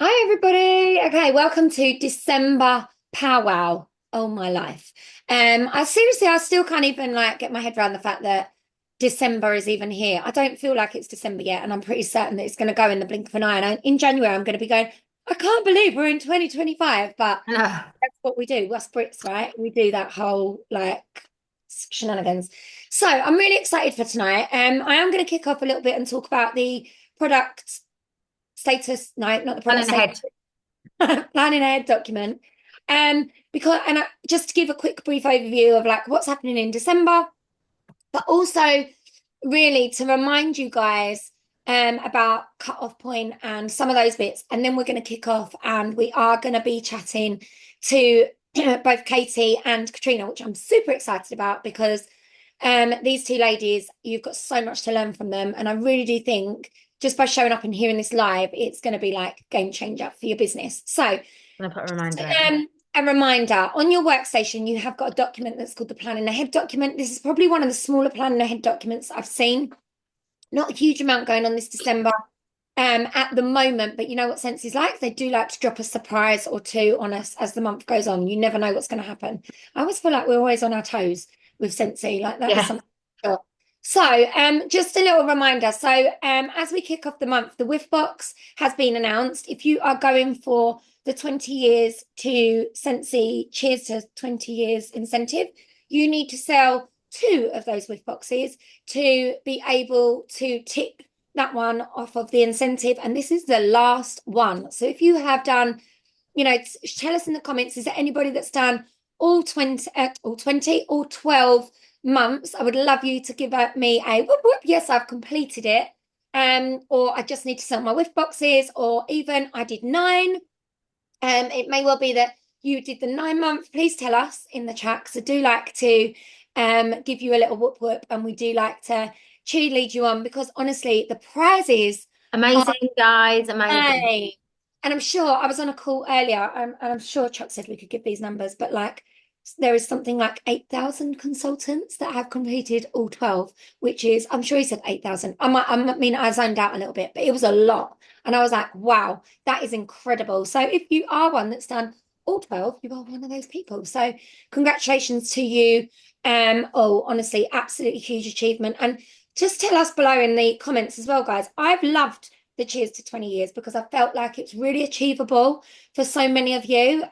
Hi, everybody. Okay, welcome to December powwow. Oh, my life. I still can't even like get my head around the fact that December is even here. I don't feel like it's December yet, and I'm pretty certain that it's going to go in the blink of an eye. And in January, I'm going to be going, I can't believe we're in 2025, but No. that's what we do. Us Brits, right? We do that whole like shenanigans. So I'm really excited for tonight. I am going to kick off a little bit and talk about the product status. No, not the product Planning status. ahead. Planning ahead document. Just to give a quick brief overview of like what's happening in December, but also really to remind you guys about cut-off point and some of those bits. And then we're going to kick off and we are going to be chatting to both Katie and Katrina, which I'm super excited about because these two ladies, you've got so much to learn from them. And I really do think just by showing up and hearing this live, it's going to be like game changer for your business. So, I'm gonna put a reminder in. a reminder on your workstation, you have got a document that's called the planning ahead document. This is probably one of the smaller planning ahead documents I've seen. Not a huge amount going on this December at the moment, but you know what Sense is like? They do like to drop a surprise or two on us as the month goes on. You never know what's going to happen. I always feel like we're always on our toes with Scentsy. Like that is Yeah. something. Sure. So, just a little reminder. So, as we kick off the month, the Whiff Box has been announced. If you are going for the 20 years to Scentsy, cheers to 20 years incentive, you need to sell two of those Whiff Boxes to be able to tick that one off of the incentive. And this is the last one. So if you have done, tell us in the comments, is there anybody that's done all 12 months? I would love you to give me a whoop, whoop, yes, I've completed it. Or I just need to sell my whiff boxes, or even I did nine. It may well be that you did the 9 month. Please tell us in the chat because I do like to give you a little whoop whoop, and we do like to cheerlead you on because honestly, the prizes are Amazing, guys. Amazing. high. And I'm sure I was on a call earlier, and I'm sure Chuck said we could give these numbers, but like there is something like 8,000 consultants that have completed all 12, which is, I'm sure he said 8,000. I zoned out a little bit, but it was a lot. And I was like, wow, that is incredible. So if you are one that's done all 12, you are one of those people. So congratulations to you. Honestly, absolutely huge achievement. And just tell us below in the comments as well, guys. I've loved the cheers to 20 years because I felt like it's really achievable for so many of you,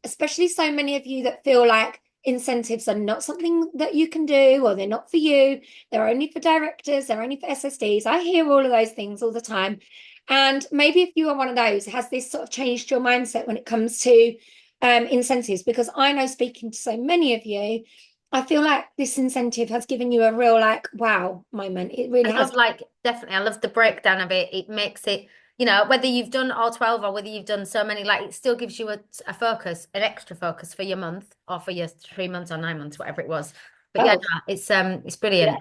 especially so many of you that feel like incentives are not something that you can do or they're not for you. They're only for directors, they're only for SSDs. I hear all of those things all the time. And maybe if you are one of those, has this sort of changed your mindset when it comes to incentives? Because I know speaking to so many of you, I feel like this incentive has given you a real like wow moment. It really I has. love like definitely. I love the breakdown of it. It makes it, whether you've done all 12 or whether you've done so many, like it still gives you a focus, an extra focus for your month or for your 3 months or 9 months, whatever it was. But yeah, Oh, no, it's brilliant.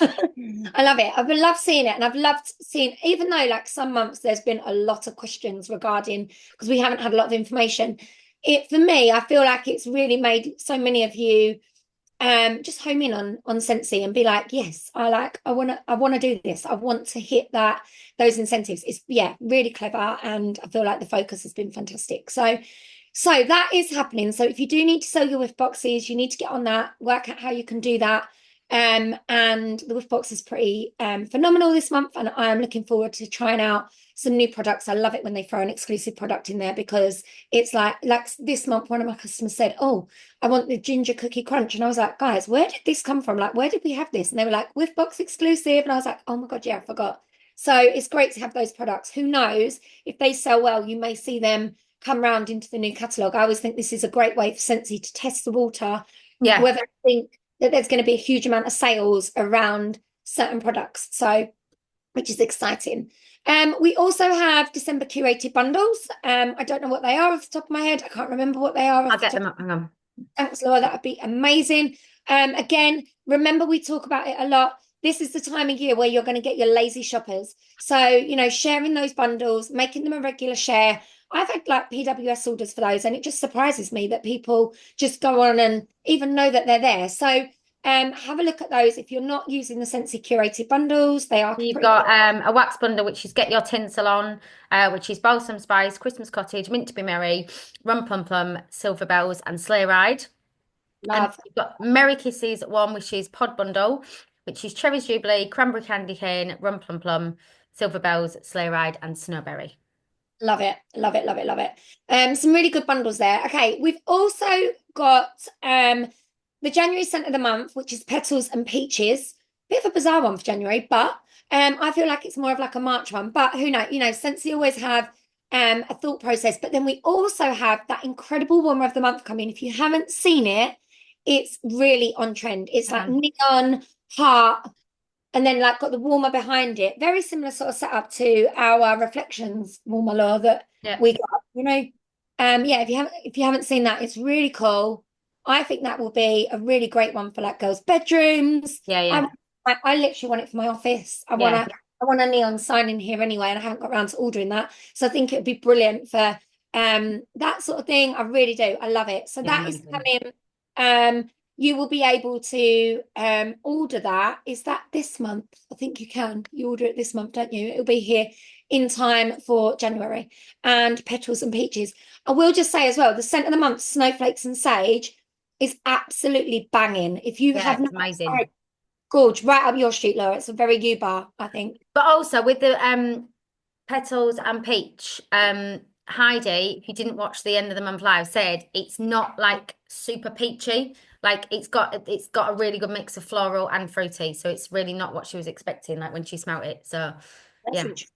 I love it. I've loved seeing it, and I've loved seeing, even though like some months there's been a lot of questions regarding because we haven't had a lot of information. It for me, I feel like it's really made so many of you just home in on Scentsy and be like, yes, I wanna do this. I want to hit those incentives. It's yeah, really clever, and I feel like the focus has been fantastic. So that is happening. So if you do need to sell your whiff boxes, you need to get on that, work out how you can do that. And the whiff box is pretty phenomenal this month, and I am looking forward to trying out some new products. I love it when they throw an exclusive product in there because it's like this month, one of my customers said, "Oh, I want the ginger cookie crunch," and I was like, "Guys, where did this come from? Like, where did we have this?" And they were like, "Whiff box exclusive," and I was like, "Oh my God, yeah, I forgot." So it's great to have those products. Who knows if they sell well, you may see them come round into the new catalogue. I always think this is a great way for Scentsy to test the water, Yeah. whether I think that there's going to be a huge amount of sales around certain products. So, which is exciting. We also have December curated bundles. I don't know what they are off the top of my head. I can't remember what they are I'll off the get top. them up. Hang on. Thanks, Laura. That would be amazing. Again, remember we talk about it a lot. This is the time of year where you're going to get your lazy shoppers. So, sharing those bundles, making them a regular share. I've had like PWS orders for those, and it just surprises me that people just go on and even know that they're there. So Have a look at those. If you're not using the Scentsy curated bundles, they are You've pretty got cool. a wax bundle, which is Get Your Tinsel On, which is Balsam Spice, Christmas Cottage, Mint to be Merry, Rum Plum Plum, Silver Bells, and Sleigh Ride. And Love. you've got Merry Kisses one, which is Pod Bundle, which is Cherries Jubilee, Cranberry Candy Cane, Rum Plum Plum, Silver Bells, Sleigh Ride, and Snowberry. Love it. Love it. Love it. Love it. Some really good bundles there. Okay, we've also got the January scent of the month, which is Petals and Peaches. Bit of a bizarre one for January, but I feel like it's more of like a March one. But who knows? Since they always have a thought process. But then we also have that incredible warmer of the month coming. If you haven't seen it, it's really on trend. It's like neon heart, and then like got the warmer behind it. Very similar sort of setup to our Reflections warmer law that Yeah. we got. Yeah. If you haven't seen that, it's really cool. I think that will be a really great one for like girls' bedrooms. Yeah, I, yeah. I literally want it for my office. Yeah. I want a neon sign in here anyway, and I haven't got around to ordering that. So I think it would be brilliant for that sort of thing. I really do. I love it. So Yeah, that is amazing. coming. You will be able to order that. Is that this month? I think you can. You order it this month, don't you? It'll be here in time for January. And Petals and Peaches. I will just say as well, the scent of the month, Snowflakes and Sage, is absolutely banging. If you Yeah, have it's not amazing. tried, gorge, right up your street, Laura. It's a very you bar, I think. But also with the Petals and Peach, Heidi, if you didn't watch the end of the month live, said it's not like super peachy. Like it's got a really good mix of floral and fruity. So it's really not what she was expecting, like when she smelt it. So That's yeah. interesting.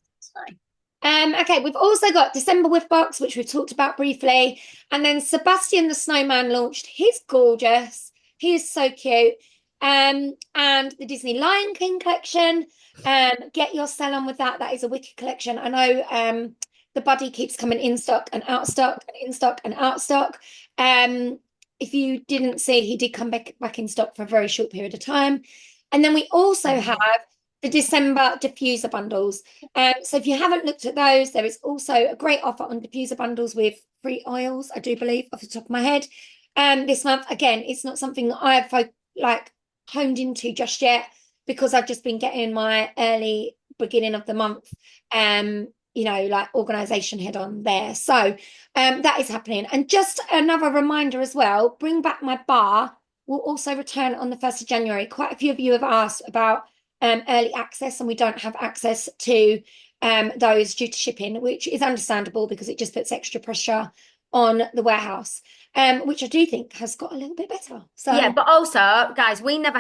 Okay, we've also got December Whiff Box, which we've talked about briefly. And then Sebastian the Snowman launched. He's gorgeous. He is so cute. And the Disney Lion King collection. Get your sell on with that. That is a wicked collection. I know the Buddy keeps coming in stock and out of stock and in stock and out of stock. If you didn't see, he did come back in stock for a very short period of time. And then we also have the December diffuser bundles. So if you haven't looked at those, there is also a great offer on diffuser bundles with free oils, I do believe, off the top of my head. This month, again, it's not something that I've like honed into just yet because I've just been getting my early beginning of the month, like organization head on there. So that is happening. And just another reminder as well, Bring Back My Bar will also return on the 1st of January. Quite a few of you have asked about early access, and we don't have access to those due to shipping, which is understandable because it just puts extra pressure on the warehouse, which I do think has got a little bit better. So Yeah, but also, guys, we never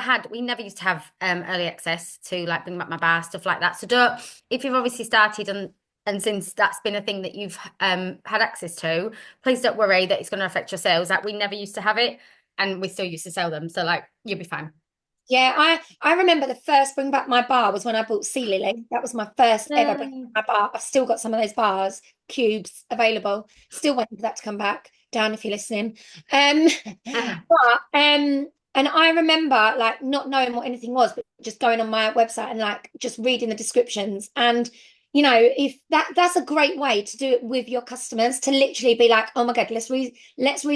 used to have early access to like Bring Back My Bar, stuff like that. So don't, if you've obviously started and since that's been a thing that you've had access to, please don't worry that it's going to affect your sales. Like we never used to have it, and we still used to sell them. So like you'll be fine. yeah, I remember the first Bring Back My Bar was when I bought Sea Lily. That was my first ever Bring No. Back My Bar. I've still got some of those bars, cubes available. Still waiting for that to come back. Down if you're listening. Um, but and I remember like not knowing what anything was, but just going on my website and like just reading the descriptions. And if that's a great way to do it with your customers, to literally be like, oh my God, let's read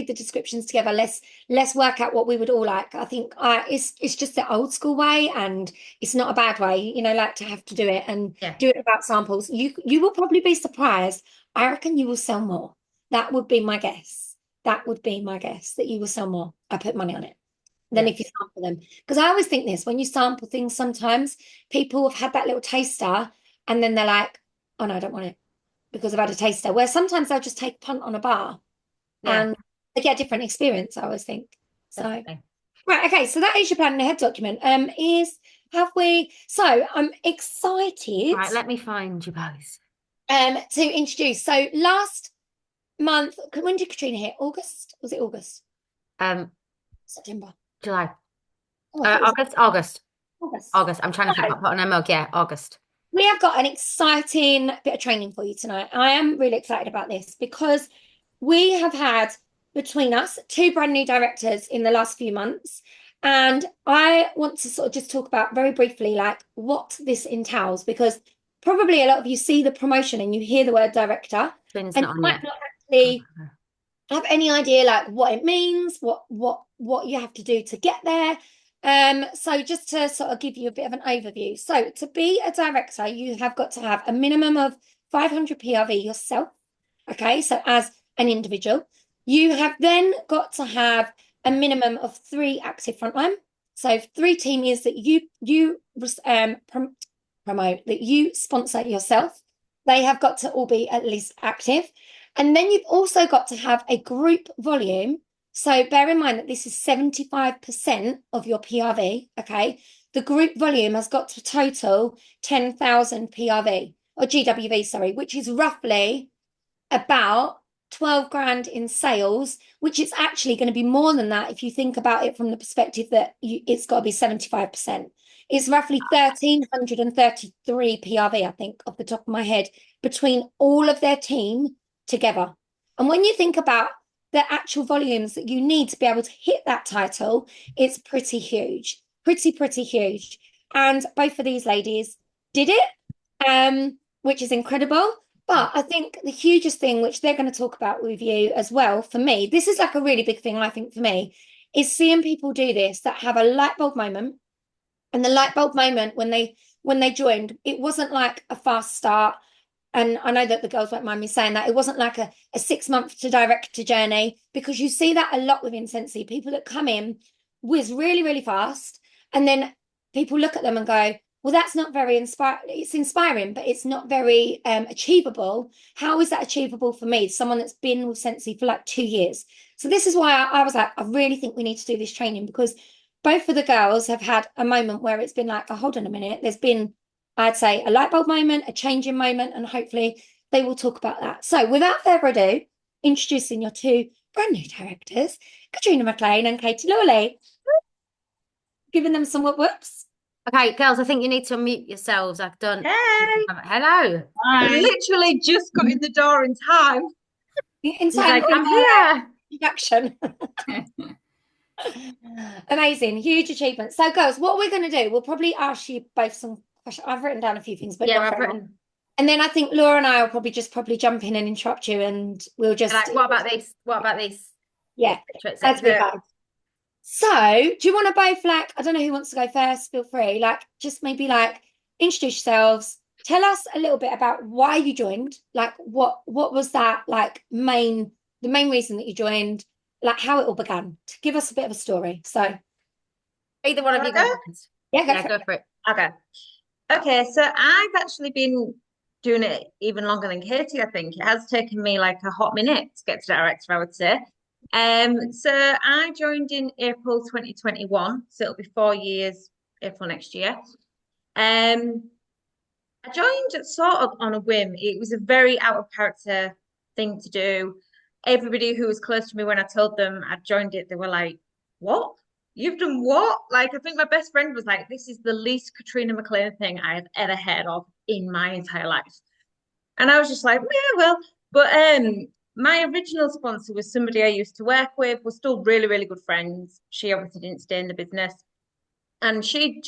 the descriptions together. Let's work out what we would all like. I think it's just the old school way, and it's not a bad way, like to have to do it and Yeah, do it about samples. You will probably be surprised. I reckon you will sell more. That would be my guess. That would be my guess that you will sell more. I put money on it than yeah. if you sample them. Because I always think this, when you sample things, sometimes people have had that little taster and then they're like, oh no, I don't want it because I've had a taster. Where sometimes they'll just take a punt on a bar Yeah, and they get a different experience, I always think. So, definitely. right, okay, so that is your plan ahead document. I'm excited Right, let me find you guys. to introduce. So last month, when did Katrina hit? August? Was it August? Um, September. July, Oh, I thought it was August. August. August. I'm trying to think what I put on a mug. Yeah, August. We have got an exciting bit of training for you tonight. I am really excited about this because we have had between us two brand new directors in the last few months. And I want to sort of just talk about very briefly like what this entails, because probably a lot of you see the promotion and you hear the word director Trina's and not you on might yet. not actually have any idea like what it means, what you have to do to get there. So just to sort of give you a bit of an overview. So to be a director, you have got to have a minimum of 500 PRV yourself. Okay, so as an individual, you have then got to have a minimum of 3 active frontline. So 3 team is that promote, that you sponsor yourself. They have got to all be at least active. And then you've also got to have a group volume. So bear in mind that this is 75% of your PRV, okay? The group volume has got to total 10,000 PRV or GWV, sorry, which is roughly about 12 grand in sales, which is actually going to be more than that if you think about it from the perspective that it's got to be 75%. It's roughly 1,333 PRV, I think, off the top of my head, between all of their team together. And when you think about the actual volumes that you need to be able to hit that title, it's pretty huge, pretty huge. And both of these ladies did it, which is incredible. But I think the hugest thing, which they're going to talk about with you as well, for me, this is like a really big thing, I think, for me, is seeing people do this that have a light bulb moment. And the light bulb moment when they joined, it wasn't like a fast start. And I know that the girls won't mind me saying that. It wasn't like a 6 month to director journey, because you see that a lot within Scentsy. People that come in whiz really, really fast. And then people look at them and go, well, that's not very inspiring. It's inspiring, but it's not very achievable. How is that achievable for me, someone that's been with Scentsy for like 2 years? So this is why I was like, I really think we need to do this training, because both of the girls have had a moment where it's been like, oh, hold on a minute. There's been, I'd say, a light bulb moment, a changing moment, and hopefully they will talk about that. So without further ado, introducing your two brand new directors, Katrina Mclane and Katie Lawley. Giving them some whoops. Okay, girls, I think you need to unmute yourselves. I've done. Hey, Hello. I literally just got in the door in time. In He's like, time I'm here. introduction. Amazing, huge achievement. So, girls, what we're going to do, we'll probably ask you both some questions. I've written down a few things, but Yeah, not I've very long. written. And then I think Laura and I will probably jump in and interrupt you, and we'll just Like, what about this? What about this? yeah, Etc., as we etc. go. So, do you want to both like, I don't know who wants to go first, feel free. Like, just maybe like introduce yourselves. Tell us a little bit about why you joined. Like, what was that like the main reason that you joined, like how it all began. To give us a bit of a story. So, Either one of you go Okay. first. yeah, go Yeah, for go it. for it. Okay. Okay, so I've actually been doing it even longer than Katie, I think. It has taken me like a hot minute to get to director, I would say. So I joined in April 2021, so it'll be 4 years, April next year. I joined sort of on a whim. It was a very out of character thing to do. Everybody who was close to me when I told them I joined it, they were like, "What? You've done what?" Like, I think my best friend was like, "This is the least Katrina Mclane thing I have ever heard of in my entire life." And I was just like, "Yeah, well." But my original sponsor was somebody I used to work with. We're still really, really good friends. She obviously didn't stay in the business, and she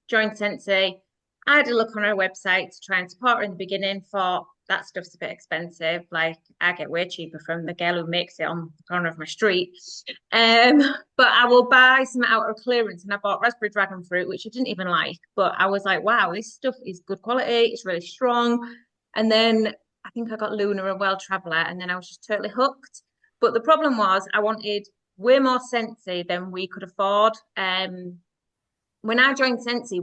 joined Scentsy. I had a look on her website to try and support her in the beginning. Thought that stuff's a bit expensive. Like, I get way cheaper from the girl who makes it on the corner of my street. Um, but I will buy some out of clearance, and I bought raspberry dragon fruit, which I didn't even like. But I was like, wow, this stuff is good quality. It's really strong. And then I think I got Luna, a well traveler, and then I was just totally hooked. But the problem was I wanted way more Scentsy than we could afford. When I joined Scentsy,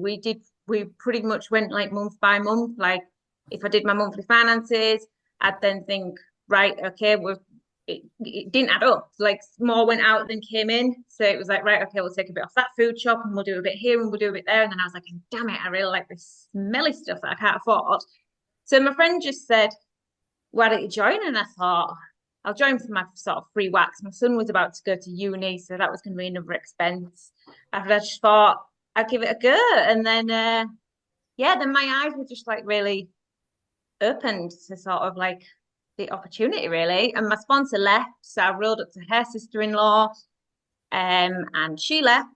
we pretty much went like month by month. Like, if I did my monthly finances, I'd then think, right, okay, it didn't add up. Like, more went out than came in. So it was like, right, okay, we'll take a bit off that food shop and we'll do a bit here and we'll do a bit there. And then I was like, damn it, I really like this smelly stuff that I can't afford. So my friend just said, why don't you join? And I thought, I'll join for my sort of free wax. My son was about to go to uni, so that was going to be another expense. After I just thought, I'd give it a go. And then, yeah, then my eyes were just like really opened to sort of like the opportunity, really. And my sponsor left, so I rolled up to her sister-in-law, and she left.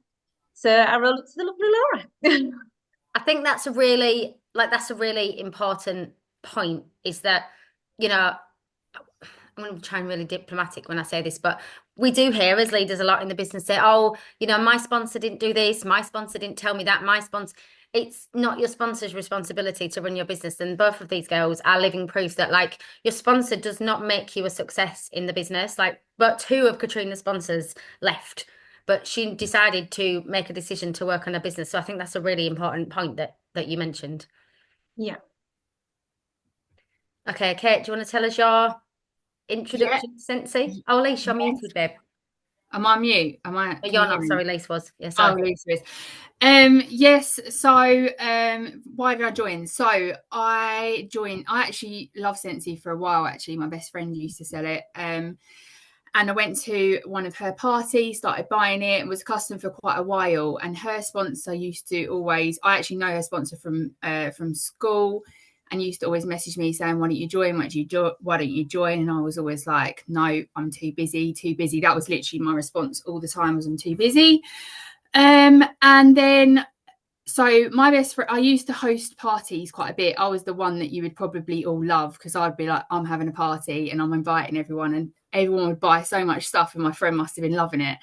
So I rolled up to the lovely Laura. I think that's a really important point, is that, you know, going to try and really diplomatic when I say this, but we do hear as leaders a lot in the business say, oh, you know, my sponsor didn't do this, my sponsor didn't tell me that, my sponsor. It's not your sponsor's responsibility to run your business. And both of these girls are living proof that, like, your sponsor does not make you a success in the business. Like, but two of Katrina's sponsors left, but she decided to make a decision to work on her business. So I think that's a really important point that you mentioned. Yeah. Okay, Kate, do you want to tell us your introduction to Scentsy? Oh, Lisa, you're muted, babe. Am I mute? Am I? Oh, you're not. Sorry, Lisa was. Yeah, Oh, sorry. Lisa is. Yes. So, why did I join? So I actually love Scentsy for a while. Actually, my best friend used to sell it. And I went to one of her parties, started buying it, and was a customer for quite a while. And her sponsor used to always, I actually know her sponsor from school, and used to always message me saying, why don't you join? Why don't you join? And I was always like, no, I'm too busy. That was literally my response all the time, was I'm too busy. And then, so my best friend, I used to host parties quite a bit. I was the one that you would probably all love, because I'd be like, I'm having a party and I'm inviting everyone, and everyone would buy so much stuff, and my friend must have been loving it.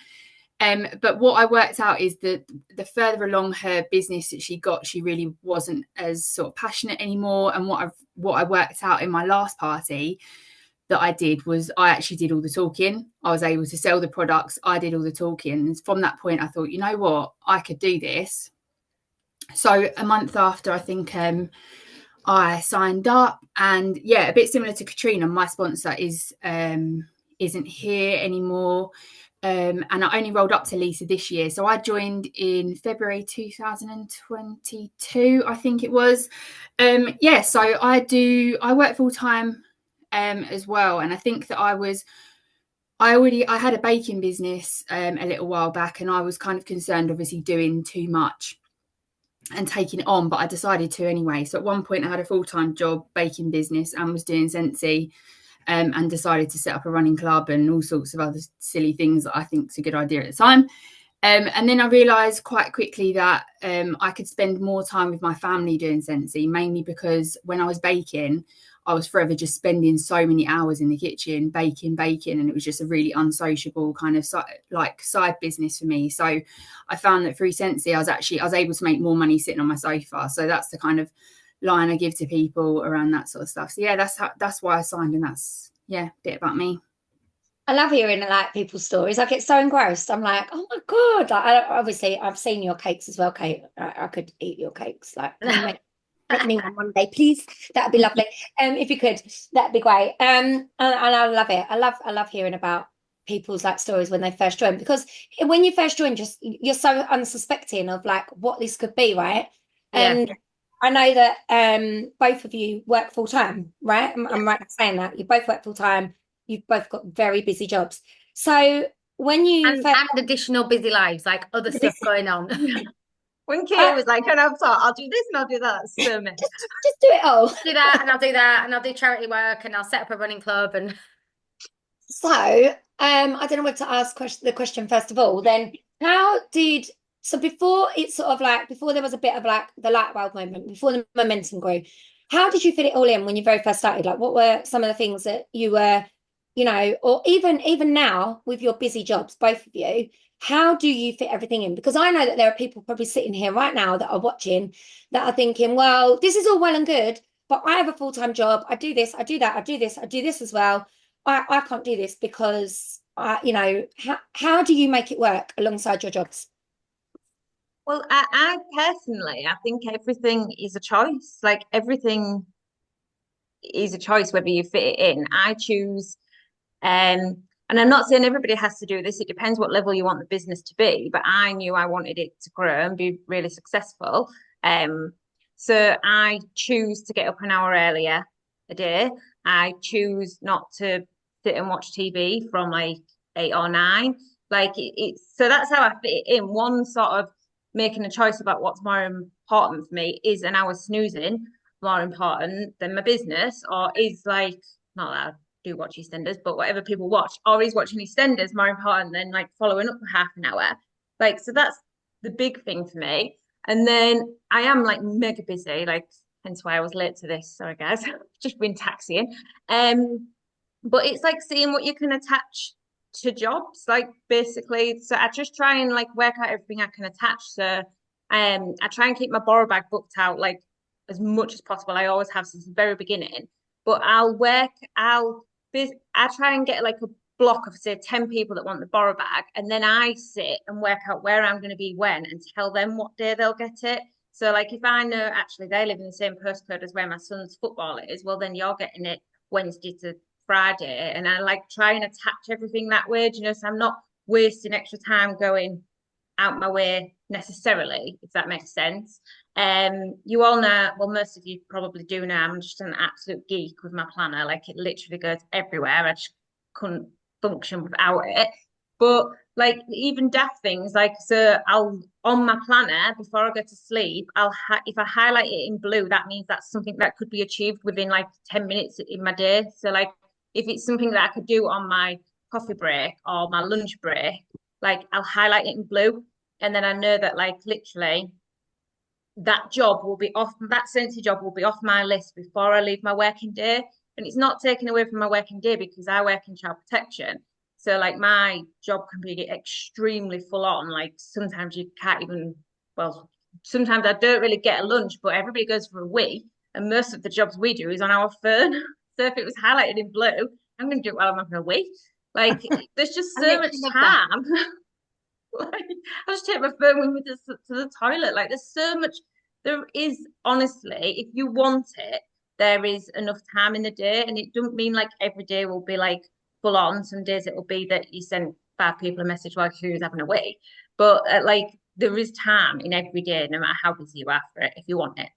But what I worked out is that the further along her business that she got, she really wasn't as sort of passionate anymore. And what I worked out in my last party that I did was I actually did all the talking. I was able to sell the products. I did all the talking. And from that point, I thought, you know what, I could do this. So a month after, I think I signed up, and yeah, a bit similar to Katrina, my sponsor isn't here anymore. And I only rolled up to Lisa this year. So I joined in February 2022, I think it was. So I work full time as well. And I think that I had a baking business a little while back, and I was kind of concerned, obviously, doing too much and taking it on, but I decided to anyway. So at one point I had a full-time job, baking business, and was doing Scentsy, and decided to set up a running club and all sorts of other silly things that I think is a good idea at the time. And then I realised quite quickly that I could spend more time with my family doing Scentsy, mainly because when I was baking, I was forever just spending so many hours in the kitchen baking, and it was just a really unsociable kind of side business for me. So I found that through Scentsy, I was able to make more money sitting on my sofa. So that's the kind of line I give to people around that sort of stuff. So yeah, that's why I signed, and that's a bit about me. I love hearing like people's stories. I get so engrossed. I'm like, oh my God. Like, obviously, I've seen your cakes as well, Kate. I could eat your cakes. Like, can you make me one day, please? That'd be lovely. If you could, that'd be great. And I love it. I love hearing about people's like stories when they first join, because when you first join, just you're so unsuspecting of like what this could be, right? And Yeah. I know that both of you work full time, right? I'm right in saying that you both work full time. You've both got very busy jobs. So when you and additional busy lives, like other stuff going on. When Kate was like, I'll do this and I'll do that. That's so many. Just do it all. Do that, and I'll do that, and I'll do charity work, and I'll set up a running club. And so I don't know what to ask the question first of all. Then before it's sort of like before there was a bit of like the light bulb moment, before the momentum grew, how did you fit it all in when you very first started? Like, what were some of the things that you were, or even now with your busy jobs, both of you, how do you fit everything in? Because I know that there are people probably sitting here right now that are watching that are thinking, well, this is all well and good, but I have a full-time job. I do this, I do that, I do this, I do this as well. I can't do this because how do you make it work alongside your jobs? Well, I personally, I think everything is a choice. Like everything is a choice, whether you fit it in. I choose, and I'm not saying everybody has to do this. It depends what level you want the business to be. But I knew I wanted it to grow and be really successful. So I choose to get up an hour earlier a day. I choose not to sit and watch TV from like 8 or 9. Like it's so that's how I fit it in. One sort of making a choice about what's more important for me, is an hour snoozing more important than my business, or is like, not that I do watch EastEnders, but whatever people watch, or is watching EastEnders more important than like following up for half an hour? Like, so that's the big thing for me. And then I am like mega busy, like hence why I was late to this. Sorry guys, just been taxiing. But it's like seeing what you can attach to jobs, like basically. So I just try and like work out everything I can attach. So I try and keep my borrow bag booked out like as much as possible. I always have since the very beginning. But I try and get like a block of say 10 people that want the borrow bag, and then I sit and work out where I'm going to be when and tell them what day they'll get it. So like if I know actually they live in the same postcode as where my son's football is, well then you're getting it Wednesday to Friday, and I like try and attach everything that way, you know, so I'm not wasting extra time going out my way necessarily, if that makes sense. You all know, well, most of you probably do know, I'm just an absolute geek with my planner. Like it literally goes everywhere. I just couldn't function without it. But like even daft things, like so I'll on my planner before I go to sleep, if I highlight it in blue, that means that's something that could be achieved within like 10 minutes in my day. So like if it's something that I could do on my coffee break or my lunch break, like I'll highlight it in blue. And then I know that like literally that Scentsy job will be off my list before I leave my working day. And it's not taken away from my working day because I work in child protection. So like my job can be extremely full on. Like sometimes you can't even, well, sometimes I don't really get a lunch, but everybody goes for a wee. And most of the jobs we do is on our phone. So if it was highlighted in blue, I'm going to do it while I'm having a wee. Like there's just so much time. Like, I just take my phone with me to the toilet. Like, there's so much. There is honestly, if you want it, there is enough time in the day, and it doesn't mean like every day will be like full on. Some days it will be that you send 5 people a message while you're having a wee, but like there is time in every day, no matter how busy you are for it. If you want it,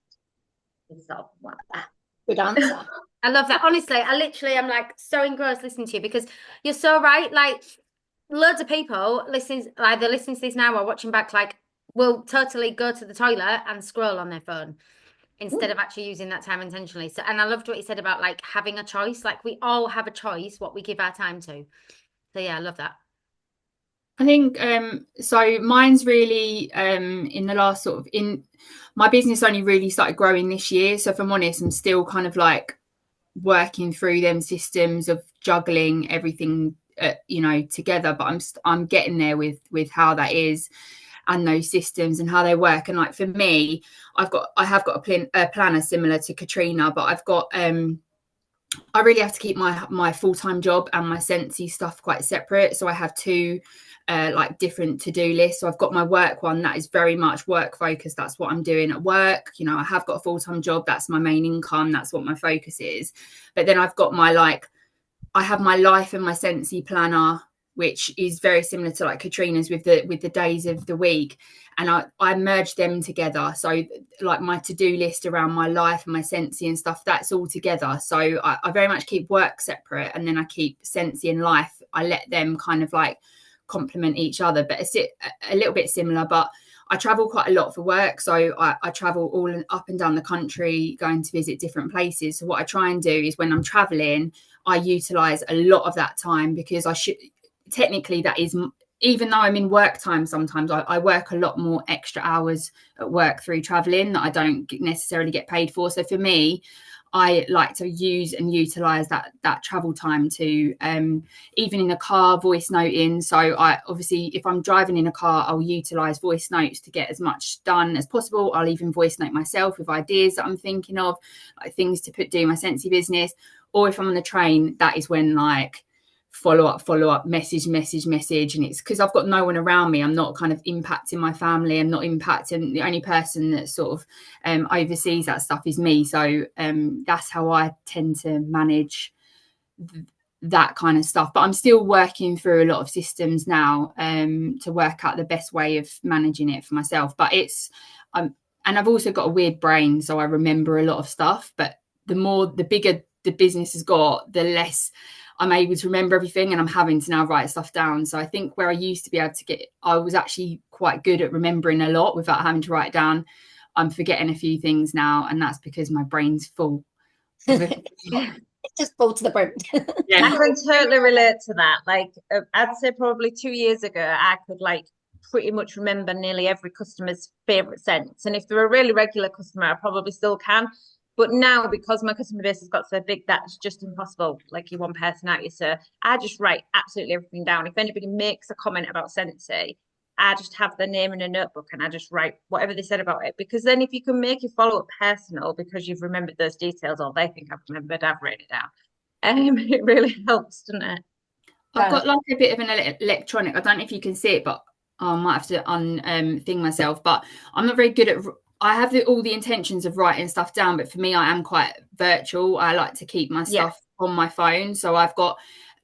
it's sort of like that. Good answer. I love that. Honestly, I'm like so engrossed listening to you because you're so right. Like loads of people either listening to this now or watching back, like will totally go to the toilet and scroll on their phone instead of actually using that time intentionally. So, and I loved what you said about like having a choice. Like we all have a choice what we give our time to. So yeah, I love that. I think so mine's really in the last sort of in my business only really started growing this year. So if I'm honest, I'm still kind of like working through them systems of juggling everything you know together, but I'm getting there with how that is and those systems and how they work. And like for me, I have got a planner similar to Katrina, but I've got I really have to keep my full-time job and my Scentsy stuff quite separate. So I have two like different to-do lists. So I've got my work one that is very much work focused. That's what I'm doing at work. You know, I have got a full-time job. That's my main income. That's what my focus is. But then I've got I have my life and my Scentsy planner, which is very similar to like Katrina's with the days of the week. And I merge them together. So like my to-do list around my life and my Scentsy and stuff, that's all together. So I very much keep work separate, and then I keep Scentsy and life. I let them kind of like complement each other, but it's a little bit similar. But I travel quite a lot for work. So I travel all up and down the country going to visit different places. So what I try and do is when I'm traveling, I utilize a lot of that time because technically that is, even though I'm in work time, sometimes I work a lot more extra hours at work through traveling that I don't necessarily get paid for. So for me, I like to use and utilize that travel time to even in a car voice noting. So I obviously, if I'm driving in a car, I'll utilize voice notes to get as much done as possible. I'll even voice note myself with ideas that I'm thinking of, like things to do my Scentsy business. Or if I'm on the train, that is when like follow up, message. And it's because I've got no one around me. I'm not kind of impacting my family. I'm not impacting, the only person that sort of oversees that stuff is me. So that's how I tend to manage that kind of stuff. But I'm still working through a lot of systems now to work out the best way of managing it for myself. But it's and I've also got a weird brain, so I remember a lot of stuff. But the bigger the business has got, the less I'm able to remember everything, and I'm having to now write stuff down. So I think where I used to be able to I was actually quite good at remembering a lot without having to write it down. I'm forgetting a few things now, and that's because my brain's full. It's just full to the brim. Yeah, I can totally relate to that. Like I'd say probably 2 years ago, I could like pretty much remember nearly every customer's favorite scents. And if they're a really regular customer, I probably still can. But now, because my customer base has got so big, that's just impossible. Like you're one person out, so I just write absolutely everything down. If anybody makes a comment about Scentsy, I just have their name in a notebook and I just write whatever they said about it. Because then if you can make your follow-up personal because you've remembered those details, or they think I've remembered, I've written it down. It really helps, doesn't it? I've got like a bit of an electronic. I don't know if you can see it, but I might have to thing myself. But I'm not very good at. I have all the intentions of writing stuff down, but for me, I am quite virtual. I like to keep my stuff on my phone, so I've got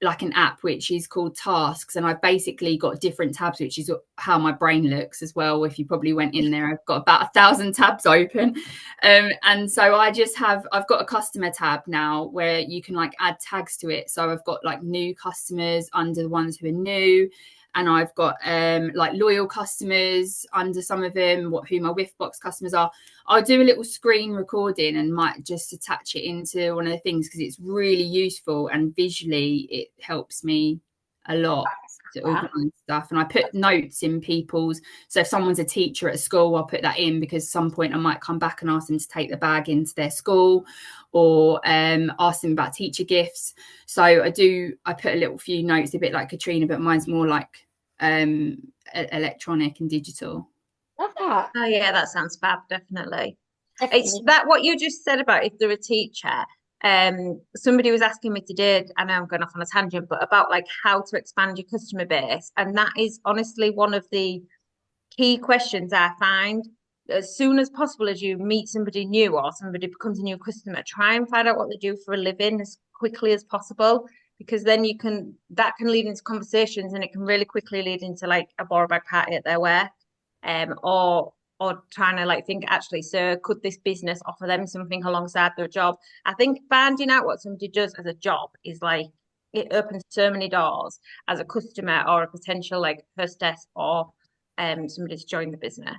like an app which is called Tasks, and I've basically got different tabs, which is how my brain looks as well. If you probably went in there, I've got about 1,000 tabs open, and so I've got a customer tab now where you can like add tags to it. So I've got like new customers under the ones who are new, and I've got like loyal customers under some of them, who my Whiffbox customers are. I'll do a little screen recording and might just attach it into one of the things because it's really useful, and visually it helps me a lot to organise stuff. And I put notes in people's, so if someone's a teacher at a school, I'll put that in because at some point I might come back and ask them to take the bag into their school, or ask them about teacher gifts. So I put a little few notes, a bit like Katrina, but mine's more like electronic and digital. Love that. Oh yeah, that sounds fab, definitely. It's that what you just said about if they're a teacher. Somebody was asking me today, I know I'm going off on a tangent, but about like how to expand your customer base. And that is honestly one of the key questions I find. As soon as possible as you meet somebody new or somebody becomes a new customer, try and find out what they do for a living as quickly as possible, because then that can lead into conversations, and it can really quickly lead into like a borrow bag party at their work, or trying to like think, actually, so could this business offer them something alongside their job? I think finding out what somebody does as a job is like, it opens so many doors as a customer or a potential like hostess or somebody to join the business.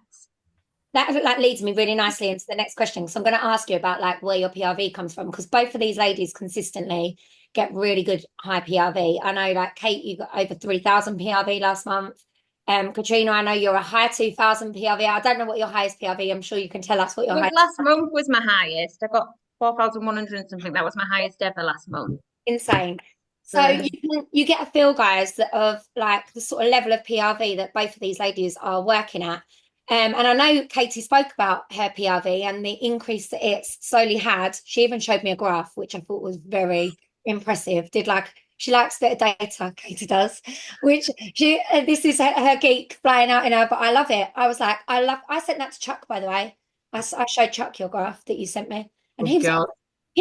That like leads me really nicely into the next question. So I'm going to ask you about like where your PRV comes from, because both of these ladies consistently get really good high PRV. I know like Kate, you got over 3,000 PRV last month. Katrina, I know you're a high 2,000 PRV. I don't know what your highest PRV. I'm sure you can tell us what your highest. Last month was my highest. I got 4,100 and something. That was my highest ever last month. Insane. So you get a feel, guys, of like the sort of level of PRV that both of these ladies are working at. And I know Katie spoke about her PRV and the increase that it's slowly had. She even showed me a graph, which I thought was very impressive. She likes a bit of data, Katie does, which this is her geek flying out in her, but I love it. I was like, I sent that to Chuck, by the way. I showed Chuck your graph that you sent me. And he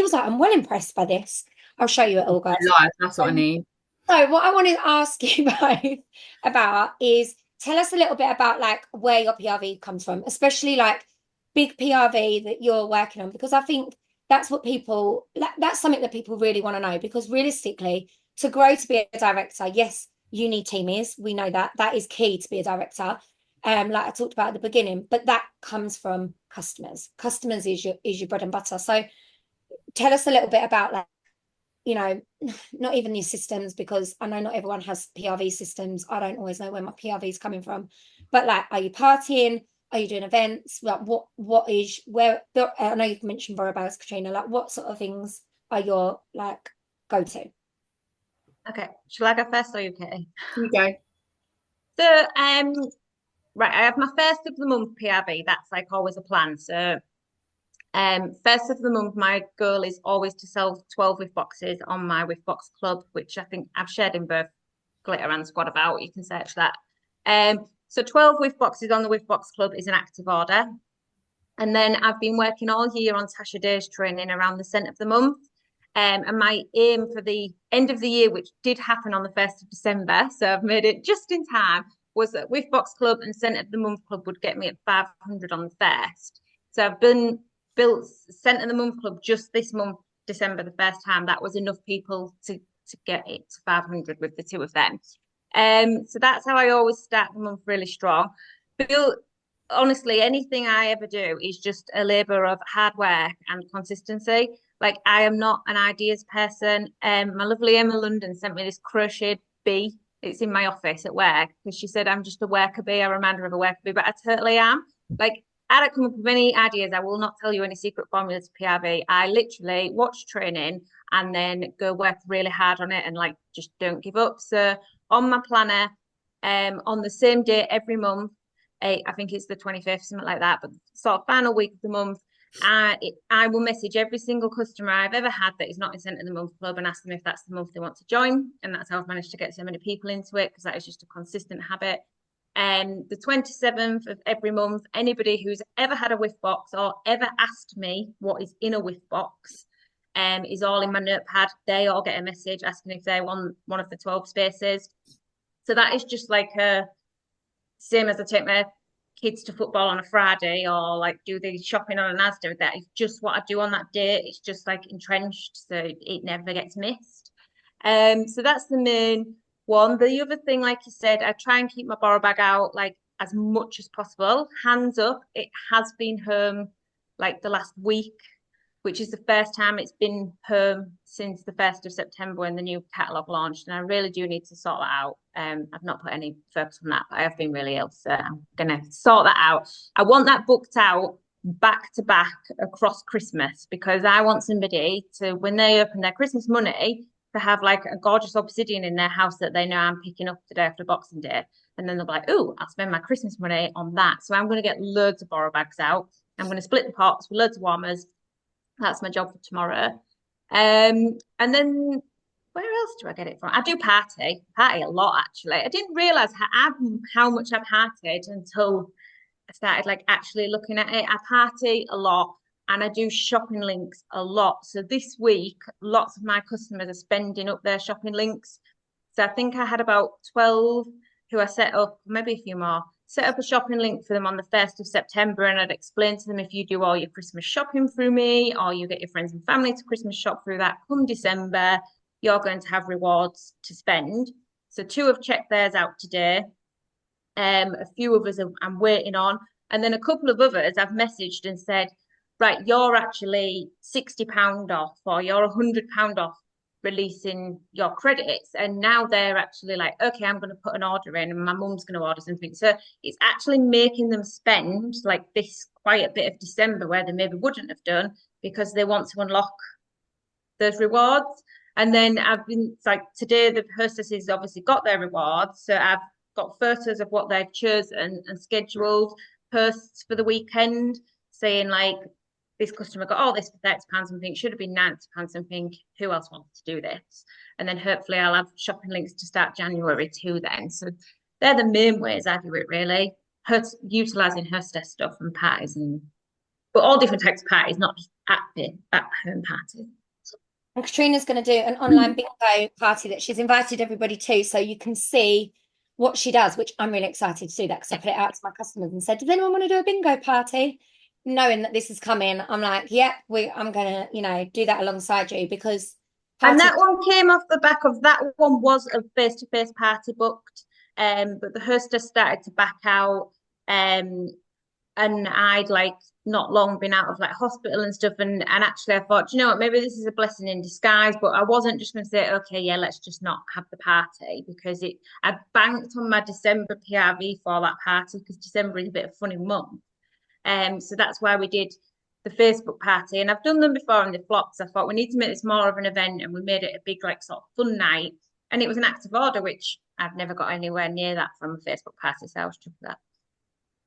was like, I'm well impressed by this. I'll show you it all, guys. That's what I need. So what I wanted to ask you both about is tell us a little bit about like where your PRV comes from, especially like big PRV that you're working on, because I think that's something that people really want to know, because realistically, to grow to be a director, yes, you need teamies. We know that is key to be a director. Like I talked about at the beginning, but that comes from customers. Customers is your bread and butter. So tell us a little bit about like, you know, not even your systems, because I know not everyone has PRV systems. I don't always know where my PRV is coming from, but like, are you partying? Are you doing events? Like, I know you've mentioned borrow bags, Katrina. Like, what sort of things are your like go to? Okay, shall I go first or you, Katie? You go. So, right, I have my first of the month PRV. That's like always a plan. So, first of the month, my goal is always to sell 12 whiff boxes on my Whiffbox Club, which I think I've shared in both Glitter and Squad About. You can search that. So 12 whiff boxes on the Whiffbox Club is an active order. And then I've been working all year on Tasha Day's training around the scent of the month. And my aim for the end of the year, which did happen on the 1st of December, so I've made it just in time, was that Whiffbox Club and Scent of the Month Club would get me at 500 on the 1st. So I've built Scent of the Month Club just this month, December, the first time. That was enough people to get it to 500 with the two of them. So that's how I always start the month really strong. But honestly, anything I ever do is just a labour of hard work and consistency. Like, I am not an ideas person. My lovely Emma London sent me this crocheted bee. It's in my office at work because she said I'm just a worker bee, a reminder of a worker bee, but I totally am. Like, I don't come up with any ideas. I will not tell you any secret formulas to PRV. I literally watch training and then go work really hard on it and like just don't give up. So on my planner, on the same day every month, I think it's the 25th, something like that, but sort of final week of the month, I will message every single customer I've ever had that is not in Scent of the Month Club and ask them if that's the month they want to join. And that's how I've managed to get so many people into it, because that is just a consistent habit. The 27th of every month, anybody who's ever had a whiff box or ever asked me what is in a whiff box is all in my notepad. They all get a message asking if they want one of the 12 spaces. So that is just like a same as I take my kids to football on a Friday or like do the shopping on an Asda. That is just what I do on that day. It's just like entrenched, so it never gets missed. So that's the main one. The other thing, like you said, I try and keep my borrow bag out like as much as possible. Hands up, it has been home like the last week, which is the first time it's been home since the 1st of September when the new catalogue launched. And I really do need to sort that out. I've not put any focus on that, but I have been really ill. So I'm going to sort that out. I want that booked out back to back across Christmas, because I want somebody to, when they open their Christmas money, to have like a gorgeous obsidian in their house that they know I'm picking up the day after Boxing Day. And then they'll be like, oh, I'll spend my Christmas money on that. So I'm going to get loads of borrow bags out. I'm going to split the pots with loads of warmers. That's my job for tomorrow. And then where else do I get it from? I do party a lot, actually. I didn't realize how much I partied until I started like actually looking at it. I party a lot and I do shopping links a lot. So this week, lots of my customers are spending up their shopping links. So I think I had about 12 who I set up, maybe a few more, set up a shopping link for them on the 1st of September. And I'd explain to them, if you do all your Christmas shopping through me, or you get your friends and family to Christmas shop through that, come December, you're going to have rewards to spend. So 2 have checked theirs out today. A few others I'm waiting on. And then a couple of others I've messaged and said, right, you're actually £60 off, or you're £100 off releasing your credits. And now they're actually like, okay, I'm going to put an order in and my mum's going to order something. So it's actually making them spend like this quiet bit of December where they maybe wouldn't have done, because they want to unlock those rewards. And then I've been like, today the hostesses obviously got their rewards, so I've got photos of what they've chosen and scheduled posts for the weekend saying like, this customer got all this for £30 something, should have been £90 something, who else wanted to do this? And then hopefully I'll have shopping links to start January too then. So they're the main ways I do it, really. Utilising hostess stuff and parties, but all different types of parties, not just at home parties. And Katrina's going to do an online bingo party that she's invited everybody to, so you can see what she does, which I'm really excited to do that, because I put it out to my customers and said, does anyone want to do a bingo party? Knowing that this is coming, I'm like, yep, I'm going to, do that alongside you, because. And that one came off the back of, that one was a face-to-face party booked, but the hostess started to back out, and I'd like not long been out of like hospital and stuff, and actually I thought, you know what, maybe this is a blessing in disguise, but I wasn't just going to say, okay, yeah, let's just not have the party, because I banked on my December PRV for that party, because December is a bit of a funny month. So that's why we did the Facebook party, and I've done them before and they flopped. So I thought we need to make this more of an event, and we made it a big like sort of fun night, and it was an active order, which I've never got anywhere near that from a Facebook party, so I was chuffed with that.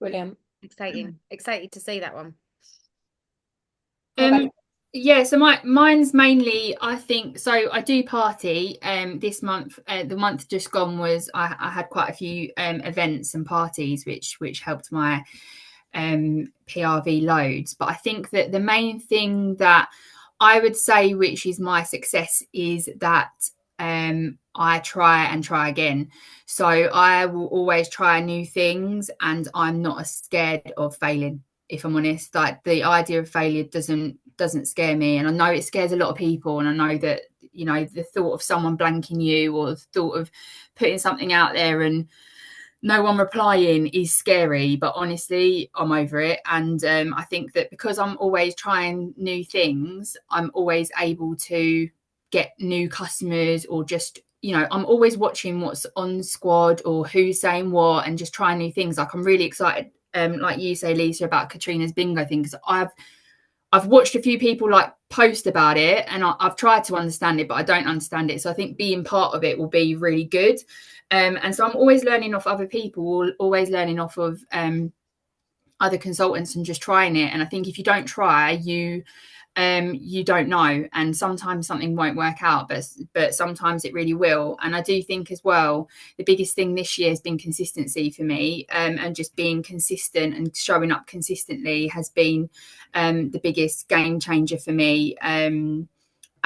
Brilliant. Excited to see that one. Yeah, so mine's mainly, I think, so I do party this month. The month just gone was I had quite a few events and parties which helped my PRV loads. But I think that the main thing that I would say which is my success is that I try and try again. So I will always try new things, and I'm not as scared of failing, if I'm honest. Like, the idea of failure doesn't scare me, and I know it scares a lot of people, and I know that the thought of someone blanking you, or the thought of putting something out there and no one replying is scary, but honestly I'm over it. And I think that because I'm always trying new things, I'm always able to get new customers, or just I'm always watching what's on Squad or who's saying what, and just trying new things. Like, I'm really excited like you say, Lisa, about Katrina's bingo thing, because I've watched a few people like post about it, and I've tried to understand it, but I don't understand it. So I think being part of it will be really good. And so I'm always learning off other people, always learning off of other consultants and just trying it. And I think if you don't try, you don't know, and sometimes something won't work out, but sometimes it really will. And I do think as well, the biggest thing this year has been consistency for me, and just being consistent and showing up consistently has been the biggest game changer for me.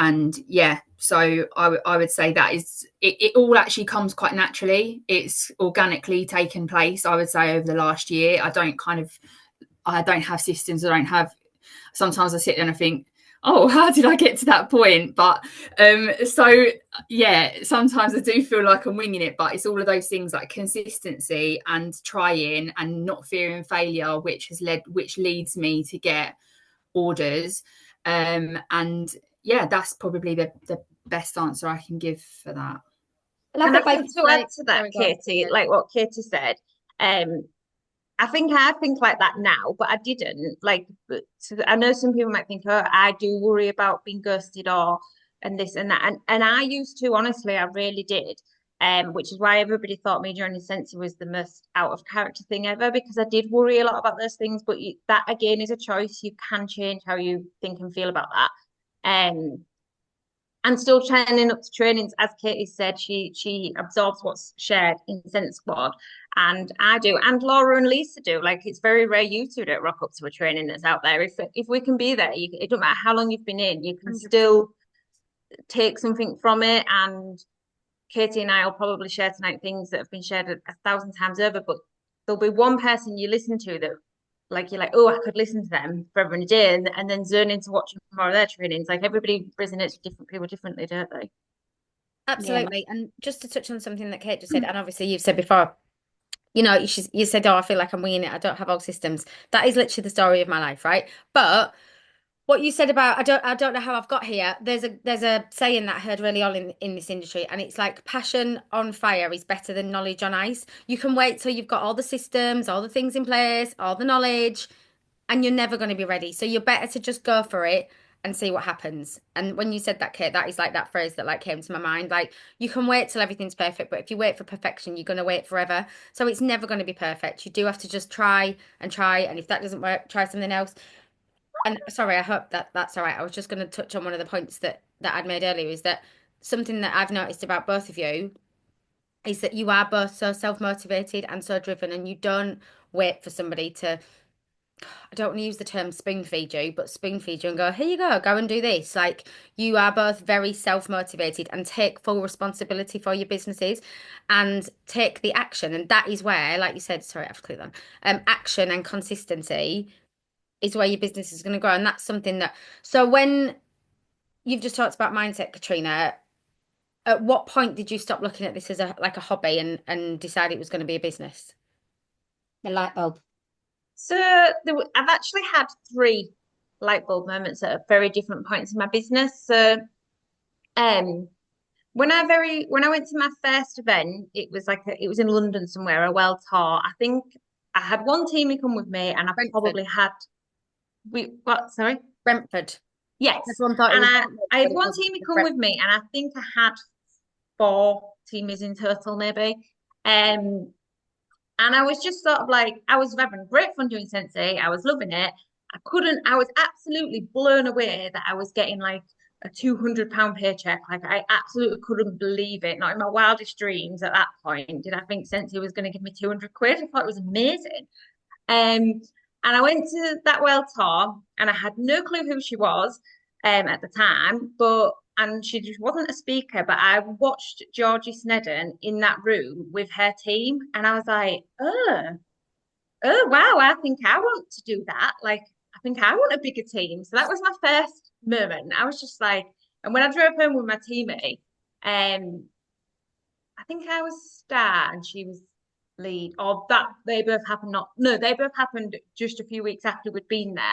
And yeah, so I would say that is it all actually comes quite naturally. It's organically taken place, I would say, over the last year. I don't have systems. Sometimes I sit there and I think, oh, how did I get to that point? But so yeah, sometimes I do feel like I'm winging it, but it's all of those things like consistency and trying and not fearing failure, which leads me to get orders. And yeah, that's probably the best answer I can give for that. I love And I that think to add to that, Katie, like what Katie said, I think I think like that now, but I didn't. I know some people might think, oh, I do worry about being ghosted and this and that. And I used to, honestly, I really did. Which is why everybody thought me joining Scentsy was the most out of character thing ever, because I did worry a lot about those things. But that again is a choice. You can change how you think and feel about that. And still turning up to trainings, as Katie said, she absorbs what's shared in Scent Squad, and I do, and Laura and Lisa do. Like, it's very rare you two don't rock up to a training that's out there. If we can be there, it don't matter how long you've been in, you can 100%. Still take something from it. And Katie and I will probably share tonight things that have been shared 1,000 times over, but there'll be one person you listen to that, like, you're like, oh, I could listen to them forever and a day, and then zone into watching more of their trainings. Like, everybody resonates with different people differently, don't they? Absolutely. Yeah. And just to touch on something that Kate just said, and obviously you've said before, you said, oh, I feel like I'm winging it, I don't have all systems. That is literally the story of my life, right? But what you said about I don't know how I've got here. There's a saying that I heard really on in this industry, and it's like, passion on fire is better than knowledge on ice. You can wait till you've got all the systems, all the things in place, all the knowledge, and you're never going to be ready. So you're better to just go for it and see what happens. And when you said that, Kate, that is like that phrase that like came to my mind. Like, you can wait till everything's perfect, but if you wait for perfection, you're going to wait forever. So it's never going to be perfect. You do have to just try. And if that doesn't work, try something else. And sorry, I hope that's all right. I was just going to touch on one of the points that I'd made earlier, is that something that I've noticed about both of you is that you are both so self-motivated and so driven, and you don't wait for somebody to, I don't want to use the term spoon feed you, but spoon feed you and go, here you go and do this. Like, you are both very self-motivated and take full responsibility for your businesses and take the action. And that is where, like you said, sorry, I have to click that. Action and consistency is where your business is going to grow. And that's something that, so when you've just talked about mindset, Katrina, at what point did you stop looking at this as a hobby and decide it was going to be a business? The light bulb. So I've actually had 3 light bulb moments at very different points in my business. So when I went to my first event, it was in London somewhere, a world tour. I think I had one team come with me, and I probably had sorry? Brentford. Yes. And I had one team come with me, and I think I had 4 teamers in total, maybe. And I was just sort of like, I was having great fun doing Scentsy. I was loving it. I was absolutely blown away that I was getting like a £200 paycheck. Like, I absolutely couldn't believe it. Not in my wildest dreams at that point did I think Scentsy was going to give me 200 quid. I thought it was amazing. And I went to that world tour, and I had no clue who she was at the time, and she just wasn't a speaker, but I watched Georgie Snedden in that room with her team, and I was like, oh wow, I think I want to do that. Like, I think I want a bigger team. So that was my first moment. I was just like, and when I drove home with my teammate, I think I was star and she was lead, or that they both happened they both happened just a few weeks after we'd been there.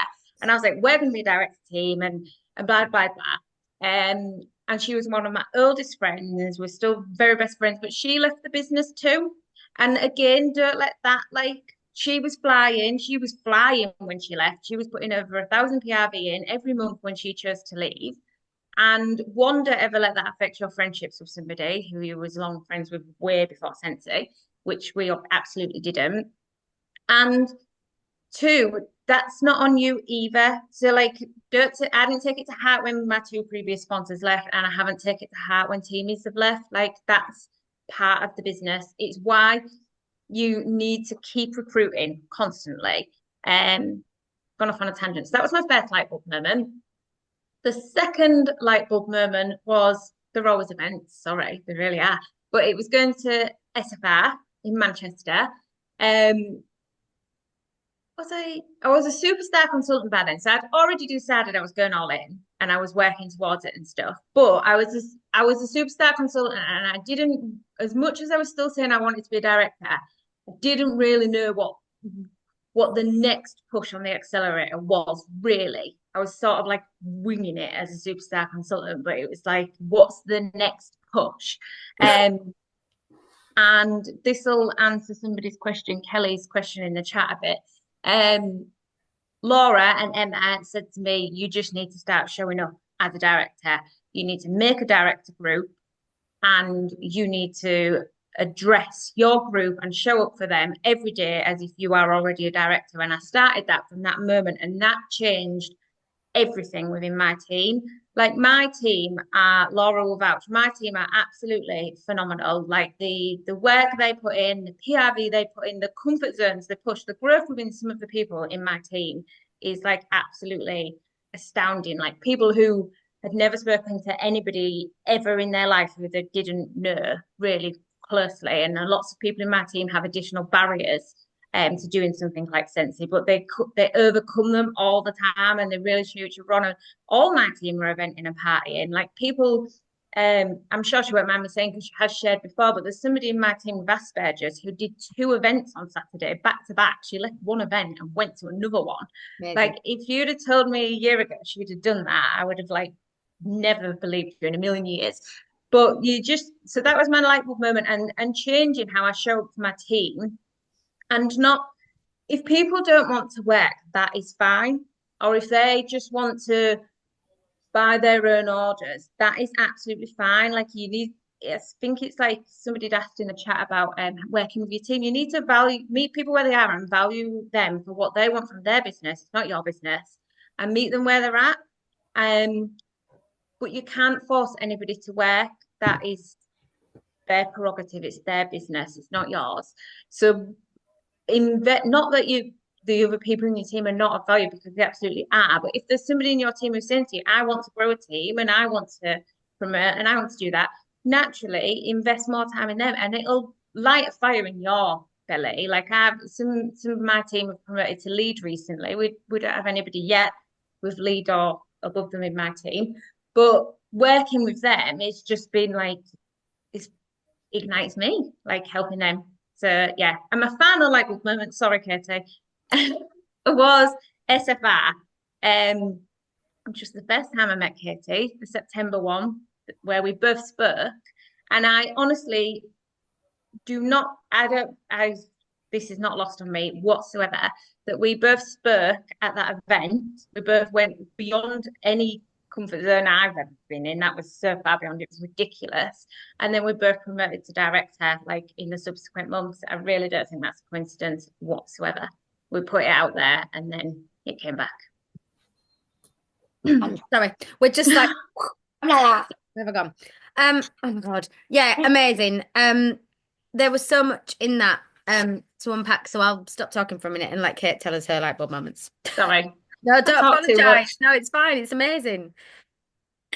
And I was like, we're going to be a director team and blah, blah, blah. And she was one of my oldest friends. We're still very best friends, but she left the business too. And again, don't let that like she was flying. She was flying when she left. She was putting over 1,000 PRV in every month when she chose to leave. And one, don't ever let that affect your friendships with somebody who you was long friends with way before Scentsy, which we absolutely didn't. And two, that's not on you either. So like, I didn't take it to heart when my two previous sponsors left, and I haven't taken it to heart when teamies have left. Like, that's part of the business. It's why you need to keep recruiting constantly. Gone off on a tangent. So that was my first light bulb moment. The second light bulb moment was the Rowers events. Sorry, they really are. But it was going to SFR in Manchester. I was a superstar consultant by then, so I'd already decided I was going all in, and I was working towards it and stuff. But I was a superstar consultant, and I didn't, as much as I was still saying I wanted to be a director, I didn't really know what the next push on the accelerator was. Really, I was sort of like winging it as a superstar consultant, but it was like, what's the next push? And this will answer somebody's question, Kelly's question in the chat a bit. Laura and Emma said to me, you just need to start showing up as a director. You need to make a director group, and you need to address your group and show up for them every day as if you are already a director. And I started that from that moment, and that changed everything within my team. Like, my team Laura will vouch, my team are absolutely phenomenal. Like, the work they put in, the PRV they put in, the comfort zones they push, the growth within some of the people in my team is like absolutely astounding. Like, people who had never spoken to anybody ever in their life who they didn't know really closely. And lots of people in my team have additional barriers to doing something like Scentsy, but they overcome them all the time, and they really shoot you on. All my team were eventing and partying. Like, people, I'm sure she won't mind me saying because she has shared before, but there's somebody in my team with Asperger's who did 2 events on Saturday back to back. She left one event and went to another one. Amazing. Like, if you'd have told me a year ago she would have done that, I would have like never believed you in a million years. But so that was my light bulb moment, and changing how I show up for my team. And not, if people don't want to work, that is fine. Or if they just want to buy their own orders, that is absolutely fine. Like, you need, I think it's like somebody asked in the chat about working with your team. You need to meet people where they are and value them for what they want from their business. It's not your business, and meet them where they're at. But you can't force anybody to work. That is their prerogative. It's their business. It's not yours. So not that the other people in your team are not of value, because they absolutely are, but if there's somebody in your team who's saying to you, I want to grow a team and I want to promote and I want to do that, naturally invest more time in them, and it'll light a fire in your belly. Like, I have some of my team have promoted to lead recently. We don't have anybody yet with lead or above them in my team, but working with them, it's just been like, it ignites me, like helping them. So yeah, and my final light bulb moment, sorry Katie, was SFR. Just the first time I met Katie, the September one, where we both spoke, and I honestly this is not lost on me whatsoever, that we both spoke at that event. We both went beyond any comfort zone I've ever been in. That was so far beyond, it was ridiculous. And then we both promoted to director like in the subsequent months. I really don't think that's a coincidence whatsoever. We put it out there and then it came back. Sorry, we're just like that. never gone. Oh my god, yeah, amazing. There was so much in that to unpack, so I'll stop talking for a minute and let Kate tell us her light bulb moments. Sorry. No, don't apologise. No, it's fine. It's amazing.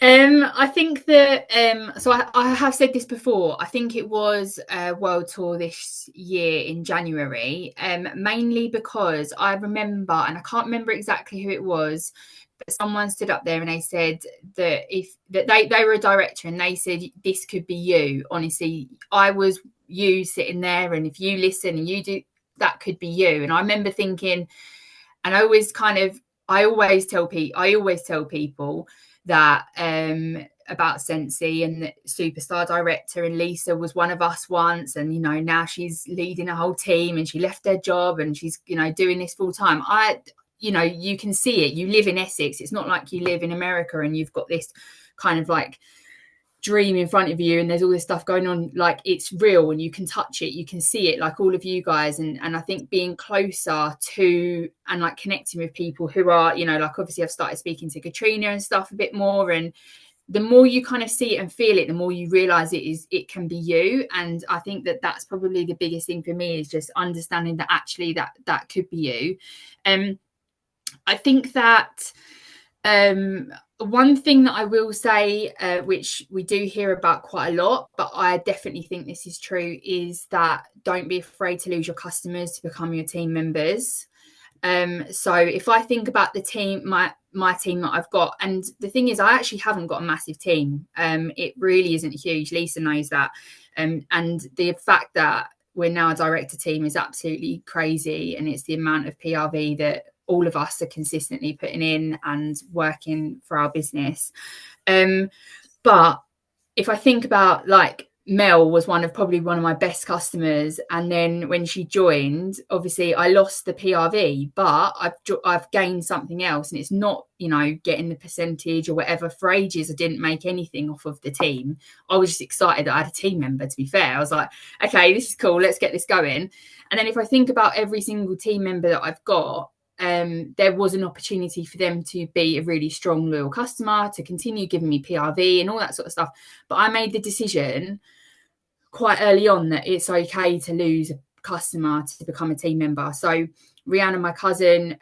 I think that so I have said this before. I think it was a world tour this year in January, mainly because I remember, and I can't remember exactly who it was, but someone stood up there and they said that they were a director and they said this could be you. Honestly, I was you sitting there, and if you listen and you do, that could be you. And I remember thinking, and I always tell people that about Scentsy, and the superstar director, and Lisa was one of us once, and you know, now she's leading a whole team, and she left her job, and she's, you know, doing this full time. You know, you can see it. You live in Essex. It's not like you live in America and you've got this kind of like dream in front of you and there's all this stuff going on. Like, it's real and you can touch it, you can see it, like all of you guys. And I think being closer to and like connecting with people who are, you know, like obviously I've started speaking to Katrina and stuff a bit more, and the more you kind of see it and feel it, the more you realize it can be you. And I think that that's probably the biggest thing for me, is just understanding that actually that could be you. I think that one thing that I will say, which we do hear about quite a lot, but I definitely think this is true, is that don't be afraid to lose your customers to become your team members. So if I think about the team, my team that I've got, and the thing is, I actually haven't got a massive team. It really isn't huge. Lisa knows that. And the fact that we're now a director team is absolutely crazy. And it's the amount of PRV that all of us are consistently putting in and working for our business. But if I think about, like, Mel was probably one of my best customers, and then when she joined, obviously I lost the PRV, but I've gained something else, and it's not, you know, getting the percentage or whatever. For ages I didn't make anything off of the team. I was just excited that I had a team member, to be fair. I was like, okay, this is cool, let's get this going. And then if I think about every single team member that I've got, there was an opportunity for them to be a really strong, loyal customer, to continue giving me PRV and all that sort of stuff. But I made the decision quite early on that it's okay to lose a customer to become a team member. So Rihanna, my cousin,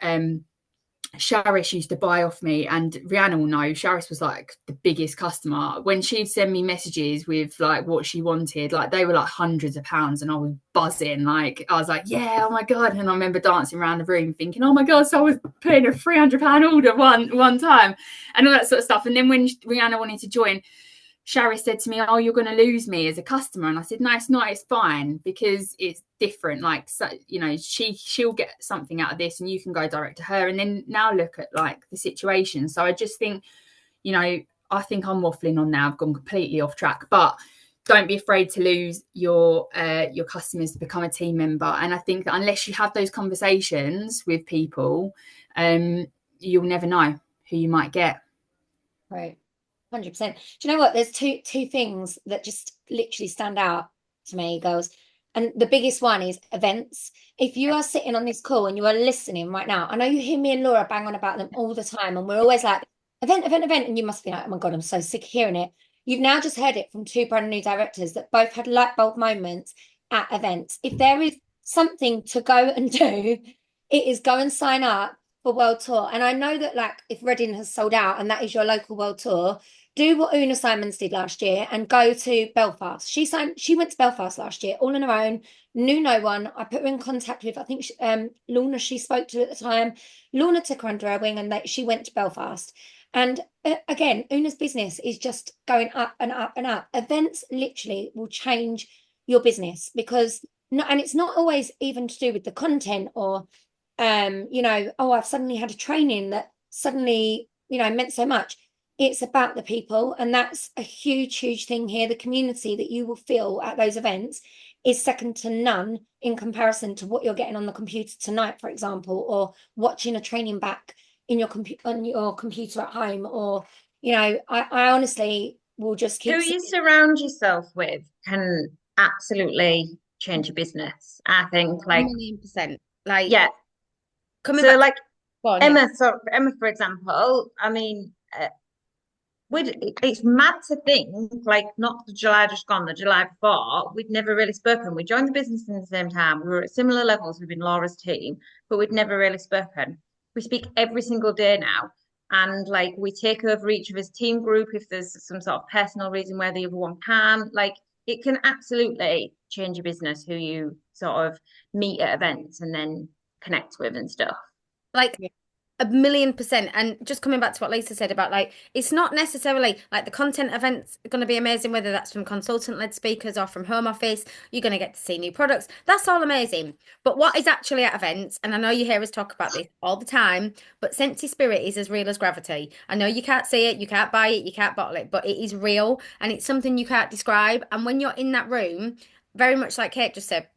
Sharis used to buy off me, and Rihanna will know, Sharis was like the biggest customer. When she'd send me messages with like what she wanted, like they were like hundreds of pounds, and I was buzzing. Like, I was like, yeah, oh my God. And I remember dancing around the room thinking, oh my God, so I was putting a £300 order one time and all that sort of stuff. And then when Rihanna wanted to join, Sharis said to me, oh, you're going to lose me as a customer. And I said, no, it's not, it's fine, because it's different. Like, so, you know, she'll get something out of this and you can go direct to her. And then now look at like the situation. So I just think, you know, I think I'm waffling on now. I've gone completely off track, but don't be afraid to lose your customers to become a team member. And I think that unless you have those conversations with people, you'll never know who you might get. Right. 100%. Do you know what? There's two things that just literally stand out to me, girls. And the biggest one is events. If you are sitting on this call and you are listening right now, I know you hear me and Laura bang on about them all the time, and we're always like, event, and you must be like, oh my God, I'm so sick of hearing it. You've now just heard it from two brand new directors that both had light bulb moments at events. If there is something to go and do, it is go and sign up for World Tour. And I know that, like, if Reading has sold out and that is your local World Tour, do what Una Simons did last year and go to Belfast. She went to Belfast last year all on her own, knew no one. I put her in contact with, I think, Lorna, she spoke to at the time. Lorna took her under her wing and she went to Belfast. And again, Una's business is just going up and up and up. Events literally will change your business, because and it's not always even to do with the content or, you know, oh, I've suddenly had a training that suddenly, you know, meant so much. It's about the people, and that's a huge thing here. The community that you will feel at those events is second to none in comparison to what you're getting on the computer tonight, for example, or watching a training back in your on your computer at home. Or, you know, I honestly will just keep. Who you surround yourself with can absolutely change your business. I think, like, 1,000,000%. Like, yeah. Coming So, back like Emma, for example, I mean, it's mad to think, like, not the July just gone, the July before, we'd never really spoken. We joined the business in the same time. We were at similar levels within Laura's team, but we'd never really spoken. We speak every single day now. And like, we take over each of his team group if there's some sort of personal reason where the other one can. Like, it can absolutely change your business, who you sort of meet at events and then connect with and stuff. Like, 1,000,000%. And just coming back to what Lisa said about like, it's not necessarily like the content events are going to be amazing, whether that's from consultant-led speakers or from home office. You're going to get to see new products. That's all amazing. But what is actually at events, and I know you hear us talk about this all the time, but Scentsy Spirit is as real as gravity. I know you can't see it, you can't buy it, you can't bottle it, but it is real and it's something you can't describe. And when you're in that room, very much like Kate just said,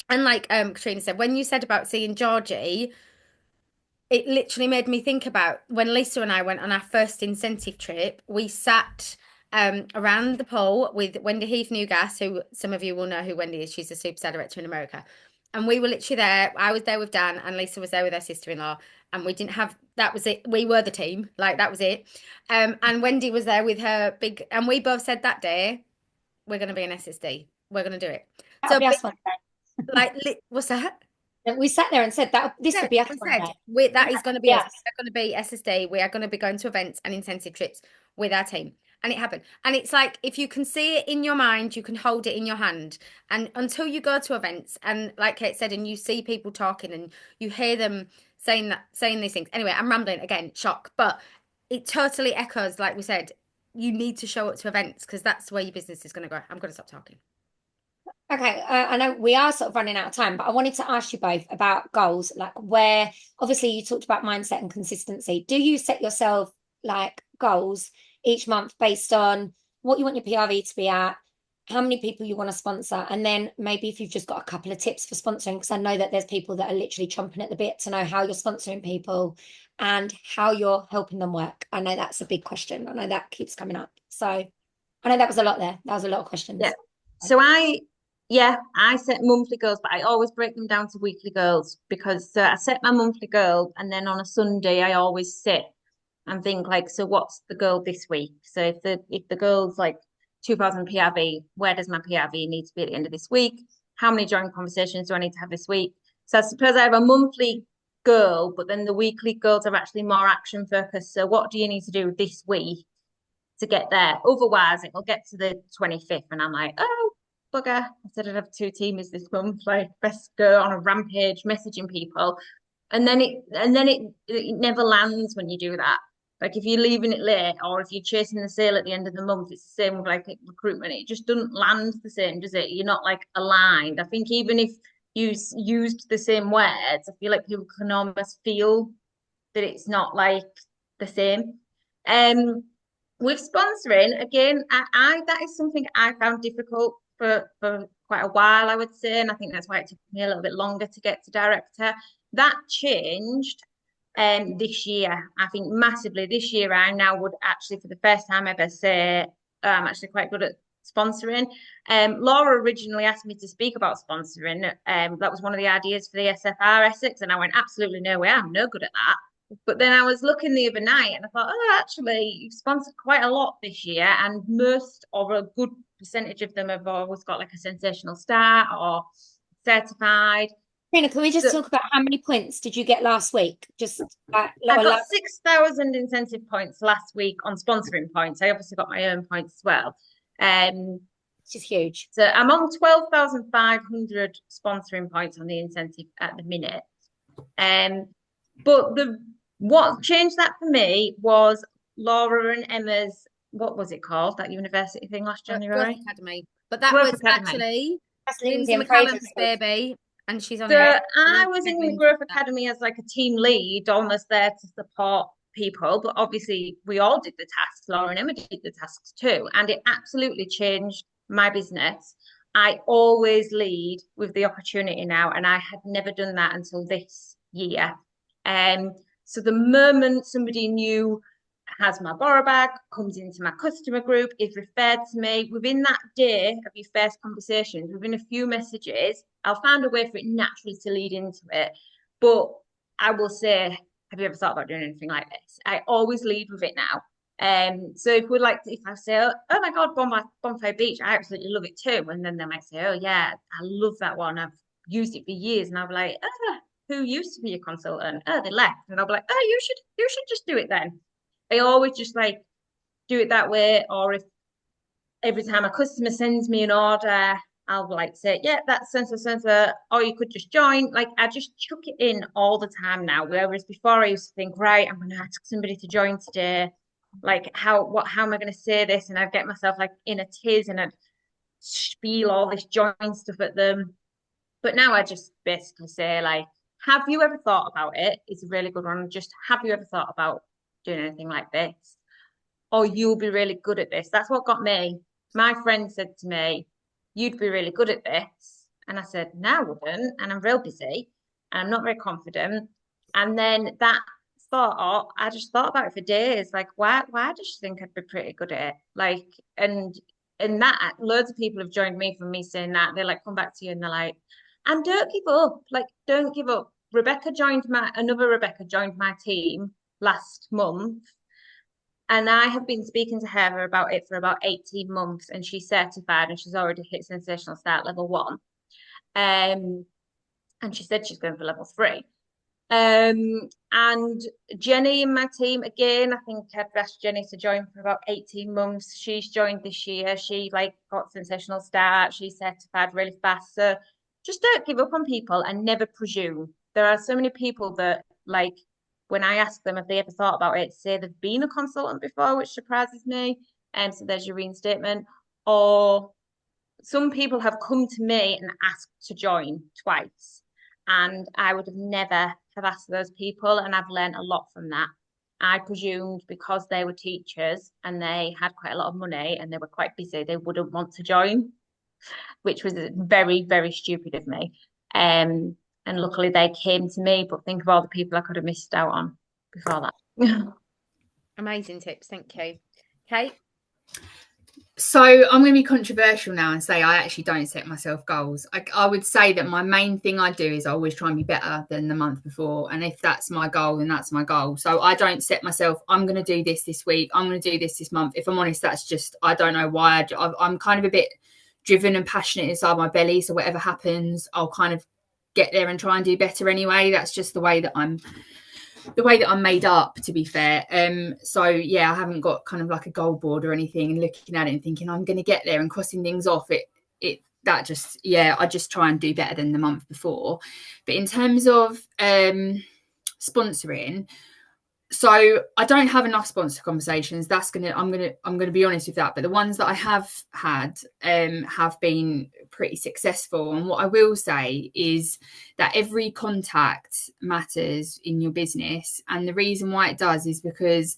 and like Katrina said, when you said about seeing Georgie, it literally made me think about when Lisa and I went on our first incentive trip. We sat around the pool with Wendy Heath Newgas, who some of you will know who Wendy is. She's a superstar director in America. And we were literally there. I was there with Dan, and Lisa was there with her sister-in-law. And we didn't have, that was it. We were the team, like that was it. And Wendy was there with her big, and we both said that day, we're going to be an SSD. We're going to do it. That'll So, be us one like, what's that? day. We sat there and said that this would be us one day. That is going to be us. Yes. We're going to be SSD. We are going to be going to events and incentive trips with our team. And it happened. And it's like, if you can see it in your mind, you can hold it in your hand. And until you go to events, and like Kate said, and you see people talking and you hear them saying these things. Anyway, I'm rambling again, shock. But it totally echoes, like we said, you need to show up to events because that's where your business is going to go. I'm going to stop talking. Okay, I know we are sort of running out of time, but I wanted to ask you both about goals, like where obviously you talked about mindset and consistency. Do you set yourself like goals each month based on what you want your PRV to be at, how many people you want to sponsor, and then maybe if you've just got a couple of tips for sponsoring, because I know that there's people that are literally chomping at the bit to know how you're sponsoring people and how you're helping them work. I know that's a big question. I know that keeps coming up. So I know that was a lot there. That was a lot of questions. Yeah. So I set monthly goals, but I always break them down to weekly goals because I set my monthly goal and then on a Sunday I always sit and think like, so what's the goal this week? So if the goal's like 2,000 PRV, where does my PRV need to be at the end of this week? How many joint conversations do I need to have this week? So I suppose I have a monthly goal, but then the weekly goals are actually more action focused. So what do you need to do this week to get there? Otherwise, it will get to the 25th and I'm like, oh, bugger, I said I'd have 2 teamers this month, like best go on a rampage messaging people. And then it never lands when you do that. Like if you're leaving it late or if you're chasing the sale at the end of the month, it's the same with like recruitment. It just doesn't land the same, does it? You're not like aligned. I think even if you used the same words, I feel like people can almost feel that it's not like the same. With sponsoring, again, I that is something I found difficult for quite a while, I would say, and I think that's why it took me a little bit longer to get to director. That changed this year, I think massively. This year, I now would actually, for the first time ever, say I'm actually quite good at sponsoring. Laura originally asked me to speak about sponsoring. That was one of the ideas for the SFR Essex, and I went, absolutely no way, I'm no good at that. But then I was looking the other night and I thought, oh, actually, you've sponsored quite a lot this year, and most or a good percentage of them have always got like a sensational star or certified. Katrina, can we just talk about how many points did you get last week? Just I got 6,000 incentive points last week on sponsoring points. I obviously got my own points as well. Which is huge. So I'm on 12,500 sponsoring points on the incentive at the minute. But what changed that for me was Laura and Emma's, what was it called, that university thing last January? Growth Academy. But that Growth was actually Lindsay McLane's baby, and she's on so it. I was in the Growth Academy as like a team lead, almost there to support people, but obviously we all did the tasks. Laura and Emma did the tasks too, and it absolutely changed my business. I always lead with the opportunity now, and I had never done that until this year. So the moment somebody new has my borrow bag, comes into my customer group, is referred to me, within that day of your first conversation, within a few messages, I'll find a way for it naturally to lead into it. But I will say, have you ever thought about doing anything like this? I always lead with it now. So if I say, oh my God, Bonfire Beach, I absolutely love it too. And then they might say, oh yeah, I love that one. I've used it for years. And I'll be like, who used to be a consultant? Oh, they left. And I'll be like, oh, you should just do it then. I always just like do it that way. Or if every time a customer sends me an order, I'll like say, yeah, that's so, or you could just join. Like I just chuck it in all the time now. Whereas before I used to think, right, I'm gonna ask somebody to join today. Like how am I gonna say this? And I'd get myself like in a tiz and I'd spiel all this join stuff at them. But now I just basically say, like, have you ever thought about it? It's a really good one. Just have you ever thought about doing anything like this? Or you'll be really good at this. That's what got me. My friend said to me, you'd be really good at this. And I said, no, I wouldn't. And I'm real busy and I'm not very confident. And then that thought, I just thought about it for days. Like, why does she think I'd be pretty good at it? Like, and that loads of people have joined me from me saying that. They like come back to you and they're like, and don't give up. Like, don't give up. Another Rebecca joined my team last month. And I have been speaking to her about it for about 18 months, and she's certified and she's already hit Sensational Start level 1. And she said she's going for level 3. And Jenny in my team, again, I think I've asked Jenny to join for about 18 months. She's joined this year. She like got Sensational Start. She's certified really fast. So just don't give up on people and never presume. There are so many people that like when I ask them if they ever thought about it, say they've been a consultant before, which surprises me. So there's your reinstatement. Or some people have come to me and asked to join twice. And I would have never have asked those people. And I've learned a lot from that. I presumed because they were teachers and they had quite a lot of money and they were quite busy, they wouldn't want to join, which was very, very stupid of me. And luckily they came to me, but think of all the people I could have missed out on before that. Amazing tips. Thank you. Kate? So I'm going to be controversial now and say I actually don't set myself goals. I would say that my main thing I do is I always try and be better than the month before. And if that's my goal, then that's my goal. So I don't set myself, I'm going to do this week. I'm going to do this month. If I'm honest, that's just, I don't know why. I'm kind of a bit driven and passionate inside my belly. So whatever happens, I'll kind of get there and try and do better anyway. That's just the way that I'm made up, to be fair. So yeah, I haven't got kind of like a goal board or anything and looking at it and thinking I'm going to get there and crossing things off. I just try and do better than the month before. But in terms of sponsoring, so I don't have enough sponsor conversations. I'm gonna be honest with that. But the ones that I have had have been pretty successful. And what I will say is that every contact matters in your business. And the reason why it does is because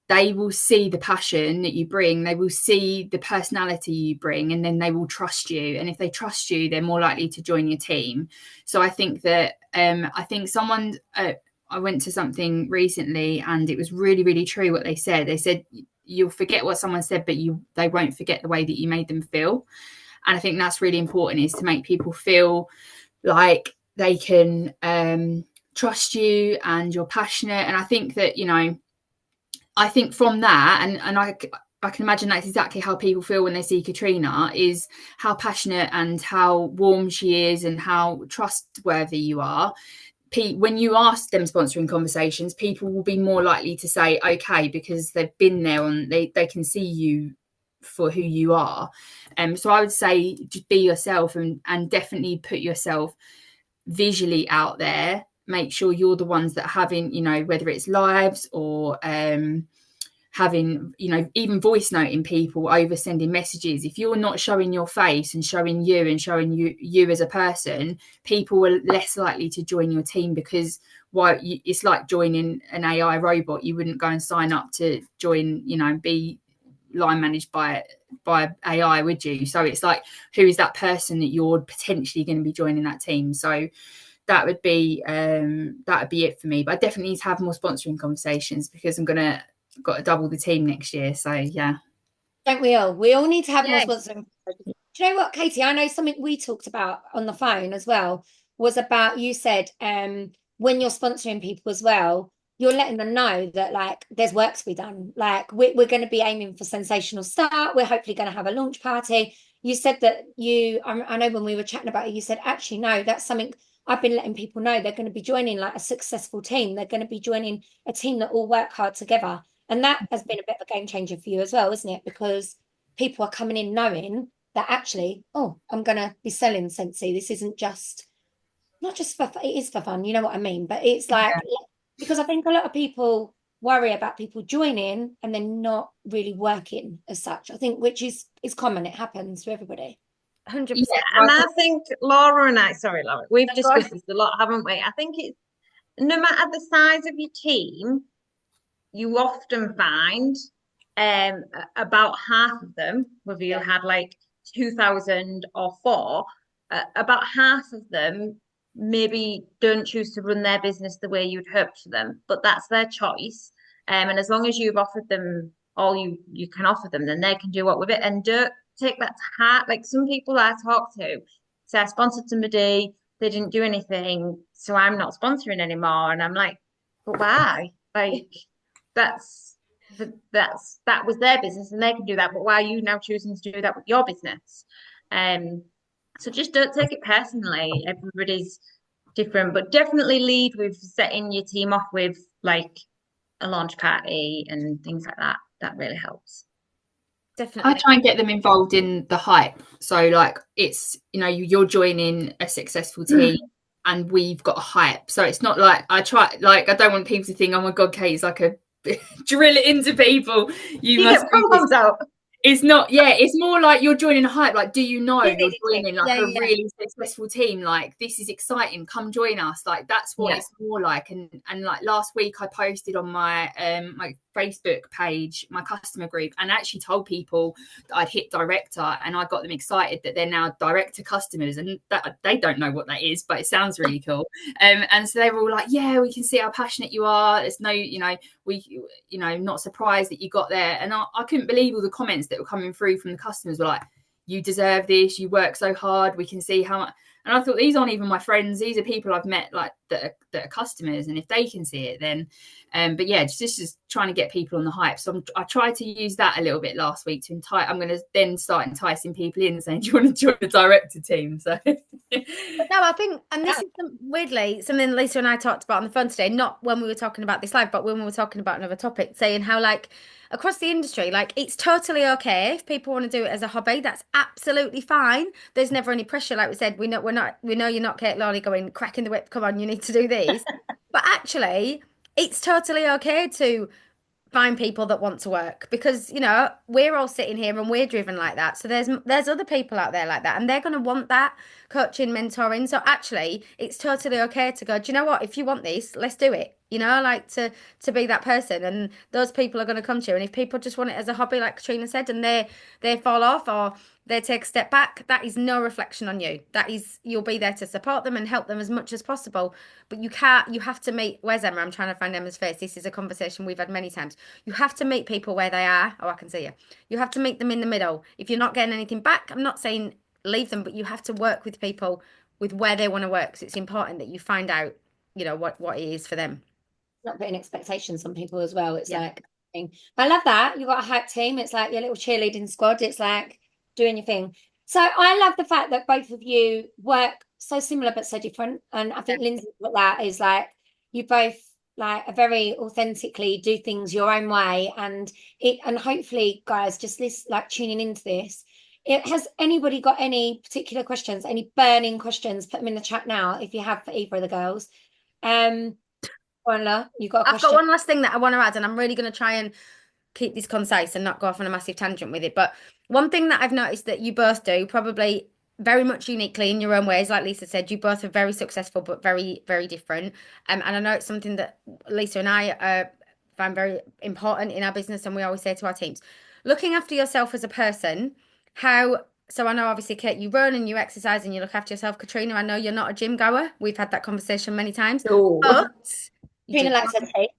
they will see the passion that you bring, they will see the personality you bring, and then they will trust you. And if they trust you, they're more likely to join your team. So I think that I went to something recently and it was really, really true what they said. They said, you'll forget what someone said, but they won't forget the way that you made them feel. And I think that's really important, is to make people feel like they can trust you and you're passionate. And I think that, I think from that, and I can imagine that's exactly how people feel when they see Katrina, is how passionate and how warm she is and how trustworthy you are. When you ask them sponsoring conversations, people will be more likely to say okay, because they've been there and they can see you for who you are. So I would say just be yourself and definitely put yourself visually out there. Make sure you're the ones that are having, whether it's lives or having, even voice noting people, over sending messages. If you're not showing your face and showing you as a person, people are less likely to join your team, because it's like joining an AI robot. You wouldn't go and sign up to join, be line managed by AI, would you? So it's like, who is that person that you're potentially going to be joining that team? So that would be it for me. But I definitely need to have more sponsoring conversations, because I'm got to double the team next year. So yeah, don't we all? We all need to have more sponsoring. Do you know what, Katie? I know something we talked about on the phone as well was about, you said when you're sponsoring people as well, you're letting them know that like there's work to be done. Like we're going to be aiming for Sensational Start. We're hopefully going to have a launch party. You said that I know when we were chatting about it, you said, actually, no, that's something I've been letting people know. They're going to be joining like a successful team. They're going to be joining a team that all work hard together. And that has been a bit of a game changer for you as well, isn't it? Because people are coming in knowing that actually, oh, I'm gonna be selling Scentsy. This isn't just not just for it is for fun, you know what I mean? But it's like because I think a lot of people worry about people joining and then not really working as such. I think which is common. It happens to everybody. 100%. Yeah, And I think Laura and I, sorry, Laura, we've Go on. discussed this a lot, haven't we? I think it's no matter the size of your team, you often find about half of them, whether you had like 2,000 or four, about half of them maybe don't choose to run their business the way you'd hoped for them, but that's their choice. And as long as you've offered them all you can offer them, then they can do what with it. And don't take that to heart. Like some people I talk to say, I sponsored somebody, they didn't do anything, so I'm not sponsoring anymore. And I'm like, but why? Like, that's that was their business and they can do that, but why are you now choosing to do that with your business? So just don't take it personally. Everybody's different, but definitely lead with setting your team off with like a launch party and things like that. That really helps. Definitely. I try and get them involved in the hype. So like it's, you know, you're joining a successful team and we've got a hype. So it's not like I don't want people to think, oh my God, Kate's like a drill it into people. You must get pom-poms out. It's not, it's more like you're joining a hype. Like, do you know you're joining like a yeah. really successful team? Like, this is exciting. Come join us. Like, that's what it's more like. And like last week, I posted on my my Facebook page, my customer group, and actually told people that I'd hit director, and I got them excited that they're now director customers, and that they don't know what that is, but it sounds really cool. And so they were all like, yeah, we can see how passionate you are. There's no, not surprised that you got there. And I couldn't believe all the comments that were coming through from the customers were like, you deserve this, you work so hard, we can see how much. And I thought, these aren't even my friends, these are people I've met like that are customers, and if they can see it, then but yeah, just trying to get people on the hype. So I tried to use that a little bit last week to entice. I'm going to then start enticing people in, saying, do you want to join the director team? So But no, I think, and this is weirdly something Lisa and I talked about on the phone today, not when we were talking about this live, but when we were talking about another topic, saying how like across the industry, like it's totally okay if people want to do it as a hobby. That's absolutely fine. There's never any pressure. Like we said, we know you're not Kate Lawley going cracking the whip. Come on, you need to do these. But actually, it's totally okay to find people that want to work, because we're all sitting here and we're driven like that. So there's other people out there like that, and they're going to want that coaching, mentoring. So actually it's totally okay to go, do you know what, if you want this, let's do it, like to be that person, and those people are going to come to you. And if people just want it as a hobby, like Katrina said, and they fall off or they take a step back, that is no reflection on you. That is, you'll be there to support them and help them as much as possible. But you have to meet, where's Emma? I'm trying to find Emma's face. This is a conversation we've had many times. You have to meet people where they are. Oh, I can see you. You have to meet them in the middle. If you're not getting anything back, I'm not saying leave them, but you have to work with people with where they want to work. So it's important that you find out, what it is for them. Not putting expectations on people as well. It's like, I love that. You've got a hype team. It's like your little cheerleading squad. It's like doing your thing. So I love the fact that both of you work so similar but so different. And I think Lindsay, what that is like, you both like very authentically do things your own way, and hopefully, guys, just this like tuning into this. Has anybody got any particular questions, any burning questions? Put them in the chat now if you have for either of the girls. Paula, you got a question? I've got one last thing that I want to add, and I'm really going to try and keep this concise and not go off on a massive tangent with it. But one thing that I've noticed that you both do, probably very much uniquely in your own ways, like Lisa said, you both are very successful but very, very different. And I know it's something that Lisa and I find very important in our business, and we always say to our teams, looking after yourself as a person. So I know obviously, Kate, you run and you exercise and you look after yourself. Katrina, I know you're not a gym goer. We've had that conversation many times. No. But Katrina likes to take.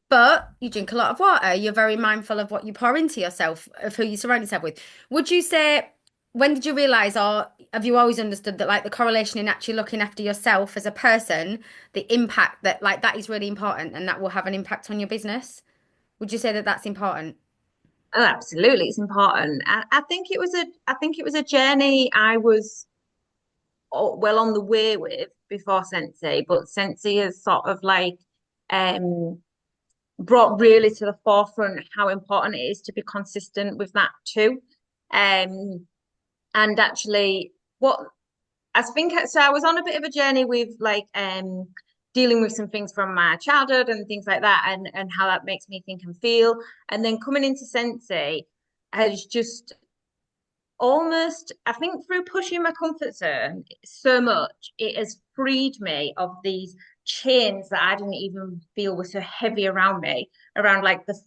But you drink a lot of water. You're very mindful of what you pour into yourself, of who you surround yourself with. Would you say, when did you realise, or have you always understood that like the correlation in actually looking after yourself as a person, the impact that like that is really important and that will have an impact on your business? Would you say that that's important? Oh, absolutely, it's important. I think it was a journey I was well on the way with before Scentsy, but Scentsy has sort of like brought really to the forefront how important it is to be consistent with that too. And actually, what I think, so I was on a bit of a journey with like dealing with some things from my childhood and things like that, and how that makes me think and feel. And then coming into Scentsy has just almost, I think, through pushing my comfort zone so much, it has freed me of these chains that I didn't even feel were so heavy around me, around like the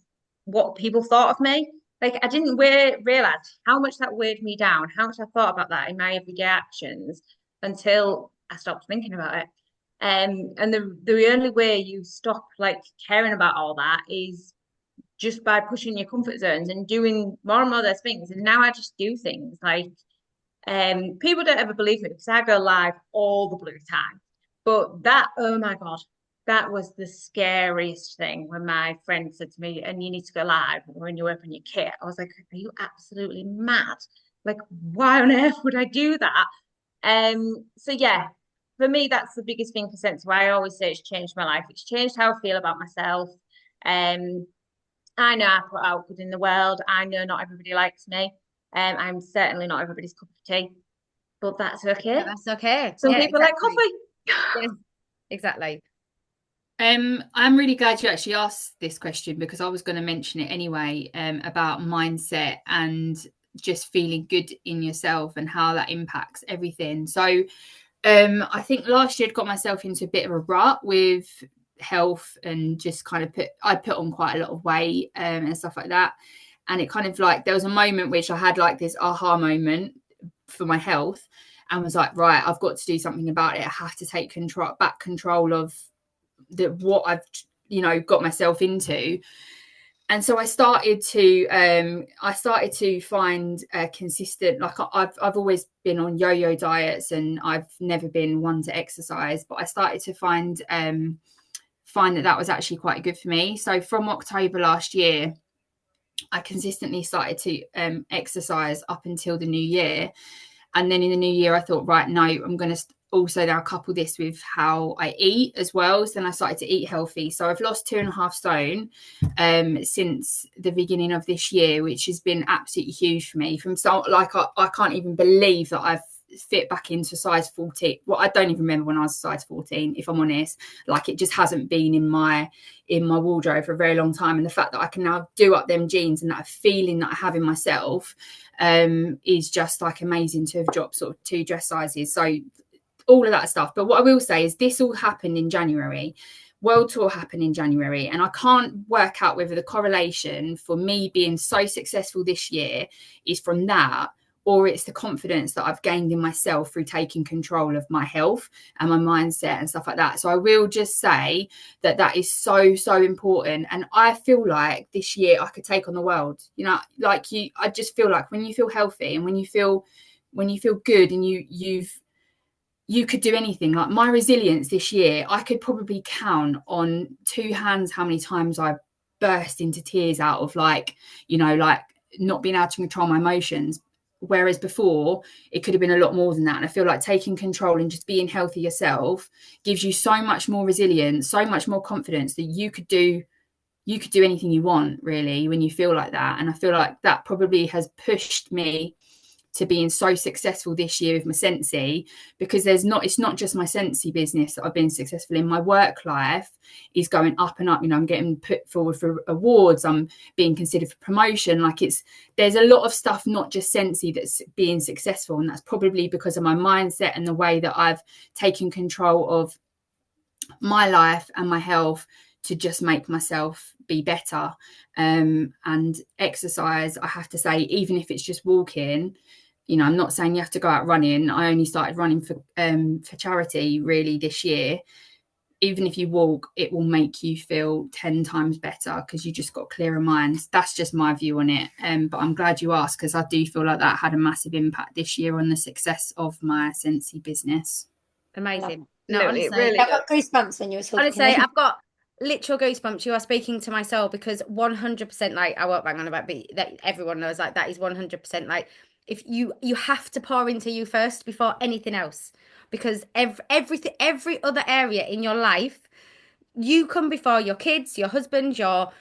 what people thought of me. Like I didn't realize how much that weighed me down, how much I thought about that in my everyday actions until I stopped thinking about it. And the only way you stop like caring about all that is just by pushing your comfort zones and doing more and more of those things. And now I just do things like people don't ever believe me because I go live all the blue time. But that, oh my God, that was the scariest thing when my friend said to me, and you need to go live when you open your kit. I was like, are you absolutely mad? Like, why on earth would I do that? So yeah, for me, that's the biggest thing for Sense. Why I always say it's changed my life. It's changed how I feel about myself. Um, I know I put out good in the world. I know not everybody likes me. I'm certainly not everybody's cup of tea, but that's okay. Yeah, that's okay. Some Yeah, people like exactly. coffee. Yeah, exactly. I'm really glad you actually asked this question because I was going to mention it anyway, about mindset and just feeling good in yourself and how that impacts everything. So I think last year I'd got myself into a bit of a rut with health and just kind of I put on quite a lot of weight and stuff like that. And it kind of like, there was a moment which I had like this aha moment for my health and was like, right, I've got to do something about it. I have to take back control of what I've, got myself into. And so I started to find a consistent, like I've always been on yo-yo diets and I've never been one to exercise, but I started to find that was actually quite good for me. So from October last year, I consistently started to exercise up until the new year. And then in the new year, I thought, right, no, I'm going to also now couple this with how I eat as well. So then I started to eat healthy. So I've lost 2.5 stone since the beginning of this year, which has been absolutely huge for me. From I can't even believe that I've fit back into size 14. Well, I don't even remember when I was size 14, if I'm honest. Like it just hasn't been in my wardrobe for a very long time. And the fact that I can now do up them jeans and that feeling that I have in myself is just like amazing to have dropped sort of 2 dress sizes. So all of that stuff. But what I will say is this all happened in January. World Tour happened in January, and I can't work out whether the correlation for me being so successful this year is from that, or it's the confidence that I've gained in myself through taking control of my health and my mindset and stuff like that. So I will just say that that is so, so important. And I feel like this year I could take on the world, like I just feel like when you feel healthy and when you feel good and you could do anything. Like my resilience this year, I could probably count on 2 hands how many times I burst into tears out of like not being able to control my emotions. Whereas before, it could have been a lot more than that. And I feel like taking control and just being healthy yourself gives you so much more resilience, so much more confidence that you could do anything you want, really, when you feel like that. And I feel like that probably has pushed me to being so successful this year with my Scentsy, because it's not just my Scentsy business that I've been successful in. My work life is going up and up. I'm getting put forward for awards. I'm being considered for promotion. Like there's a lot of stuff, not just Scentsy, that's being successful. And that's probably because of my mindset and the way that I've taken control of my life and my health to just make myself be better. And exercise, I have to say, even if it's just walking, I'm not saying you have to go out running. I only started running for charity really this year. Even if you walk, it will make you feel 10 times better because you just got clearer minds. That's just my view on it. But I'm glad you asked, because I do feel like that had a massive impact this year on the success of my Scentsy business. Amazing. No, honestly, it really I got goosebumps when you were talking. Honestly, I've got literal goosebumps. You are speaking to my soul, because 100%, like, I won't bang on about, but that everyone knows, like, that is 100%, like, if you have to pour into you first before anything else, because every other area in your life, you come before your kids, your husband, your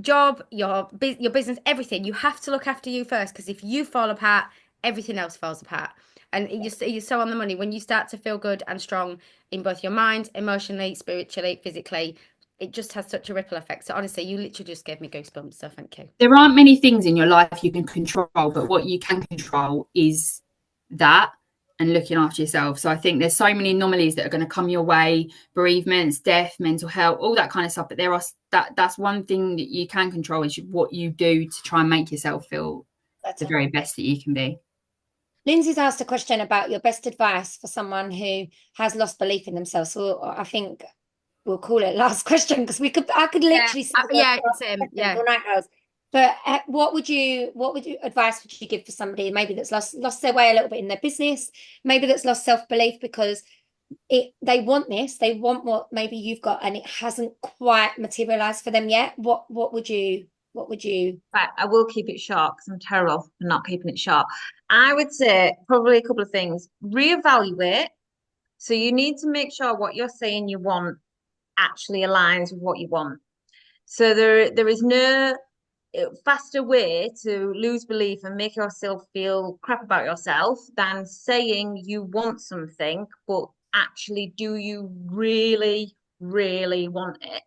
job, your business, everything. You have to look after you first, because if you fall apart, everything else falls apart. And you're so on the money. When you start to feel good and strong in both your mind, emotionally, spiritually, physically, it just has such a ripple effect. So honestly, you literally just gave me goosebumps. So thank you. There aren't many things in your life you can control, but what you can control is that and looking after yourself. So I think there's so many anomalies that are going to come your way: bereavements, death, mental health, all that kind of stuff. But that's one thing that you can control, is what you do to try and make yourself feel the very best that you can be. Lindsay's asked a question about your best advice for someone who has lost belief in themselves. So I think we'll call it last question, because I could literally say same. Yeah. all night, girls. But what would you advice would you give for somebody maybe that's lost their way a little bit in their business, maybe that's lost self-belief because they want what maybe you've got and it hasn't quite materialized for them yet? What would you I will keep it short because I'm terrible for not keeping it short. I would say probably a couple of things. Reevaluate. So you need to make sure what you're saying you want actually aligns with what you want. So there is no faster way to lose belief and make yourself feel crap about yourself than saying you want something, but actually, do you really, really want it?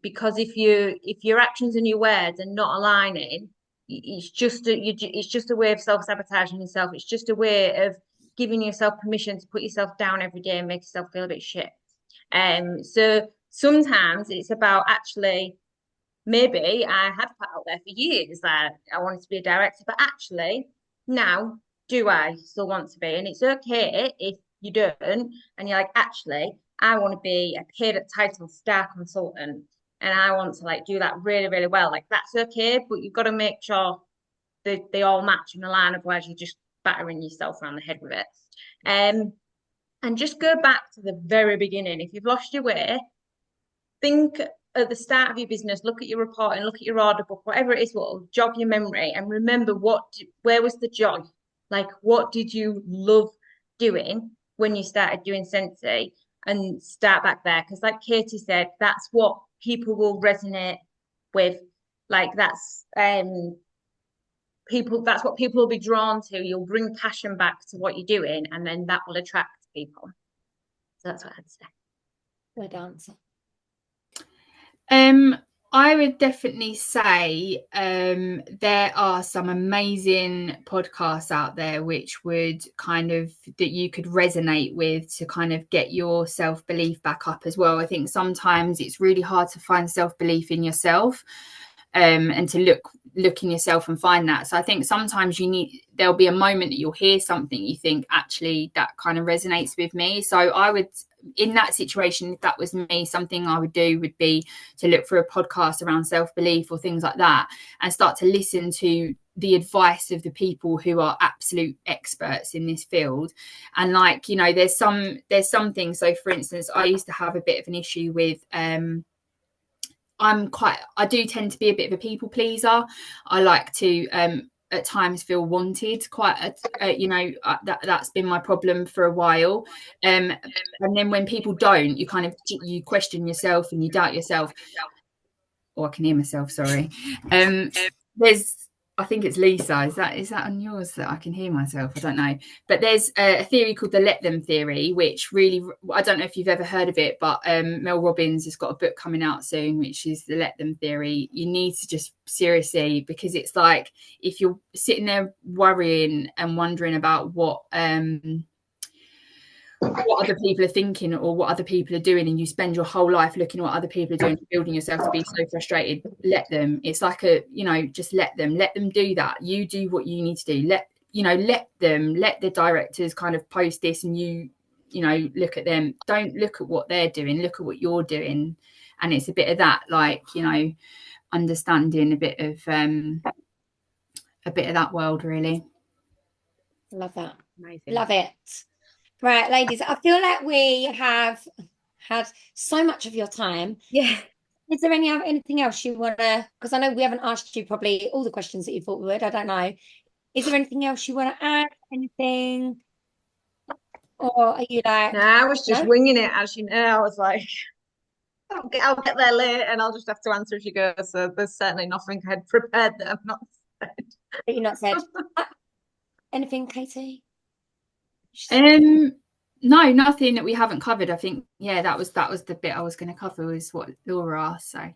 Because if your actions and your words are not aligning, it's just a way of self-sabotaging yourself. It's just a way of giving yourself permission to put yourself down every day and make yourself feel a bit shit. So sometimes it's about actually, maybe I had put out there for years that I wanted to be a director, but actually now, do I still want to be? And it's okay if you don't, and you're like, actually, I want to be a paid at title star consultant, and I want to like do that really, really well. Like that's okay, but you've got to make sure that they all match and align, otherwise you're just battering yourself around the head with it. And just go back to the very beginning. If you've lost your way, think at the start of your business, look at your reporting, look at your order book, whatever it is, what will jog your memory, and remember where was the joy? Like, what did you love doing when you started doing Scentsy? And start back there, because like Katie said, that's what people will resonate with. Like that's that's what people will be drawn to. You'll bring passion back to what you're doing, and then that will attract people. So that's what I'd say. Good answer. I would definitely say there are some amazing podcasts out there which would that you could resonate with to kind of get your self-belief back up as well. I think sometimes it's really hard to find self-belief in yourself, and to look in yourself and find that. So I think sometimes there'll be a moment that you'll hear something you think, actually that kind of resonates with me. So I would, in that situation, if that was me, something I would do would be to look for a podcast around self-belief or things like that, and start to listen to the advice of the people who are absolute experts in this field. And like, there's some things. So for instance, I used to have a bit of an issue with I do tend to be a bit of a people pleaser. I like to at times feel wanted that's been my problem for a while. And then when people don't, you question yourself and you doubt yourself. Oh, I can hear myself, sorry. I think it's Lisa. Is that on yours that I can hear myself? I don't know. But there's a theory called the let them theory, which really, I don't know if you've ever heard of it, but Mel Robbins has got a book coming out soon, which is the let them theory. You need to just seriously, because it's like, if you're sitting there worrying and wondering about what other people are thinking or what other people are doing, and you spend your whole life looking at what other people are doing, building yourself to be so frustrated, let them. It's like just let them do that. You do what you need to do. Let the directors kind of post this, and you look at them. Don't look at what they're doing, look at what you're doing. And it's a bit of that, like, understanding a bit of that world, really. Love that. Amazing. Love it. Right, ladies, I feel like we have had so much of your time. Yeah. Is there anything else you want to, because I know we haven't asked you probably all the questions that you thought we would. I don't know. Is there anything else you want to add? Anything? Or are you like... No, I was just winging it, as you know. I was like, I'll get there late and I'll just have to answer as you go. So there's certainly nothing I'd prepared that I've not said. That you've not said. Anything, Katie? No, nothing that we haven't covered. I think, yeah, that was the bit I was going to cover, was what Laura asked. So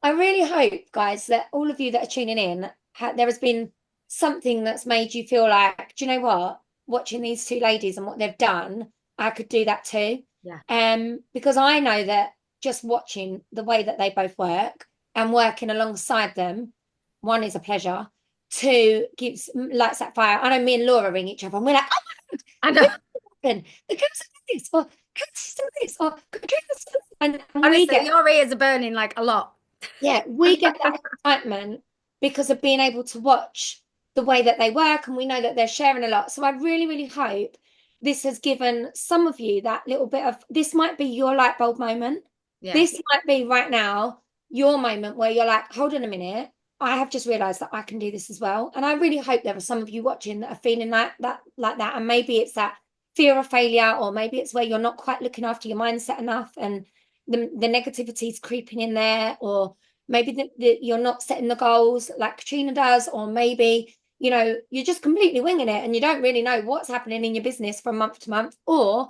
I really hope, guys, that all of you that are tuning in, there has been something that's made you feel like, do you know what? Watching these two ladies and what they've done, I could do that too. Yeah. Because I know that just watching the way that they both work and working alongside them, one is a pleasure, two gives lights that fire. I know me and Laura ring each other and we're like, oh my God, I know. the girls are this, or Katie's doing this, or Katrina's doing this. And Honestly, we get, your ears are burning like a lot. yeah, we get that excitement because of being able to watch the way that they work, and we know that they're sharing a lot. So I really, really hope this has given some of you that little bit of, this might be your light bulb moment. Yeah. This might be right now your moment where you're like, hold on a minute, I have just realized that I can do this as well. And I really hope there are some of you watching that are feeling like that. And maybe it's that fear of failure, or maybe it's where you're not quite looking after your mindset enough and the negativity is creeping in there, or maybe you're not setting the goals like Katrina does, or maybe, you know, you're just completely winging it and you don't really know what's happening in your business from month to month, or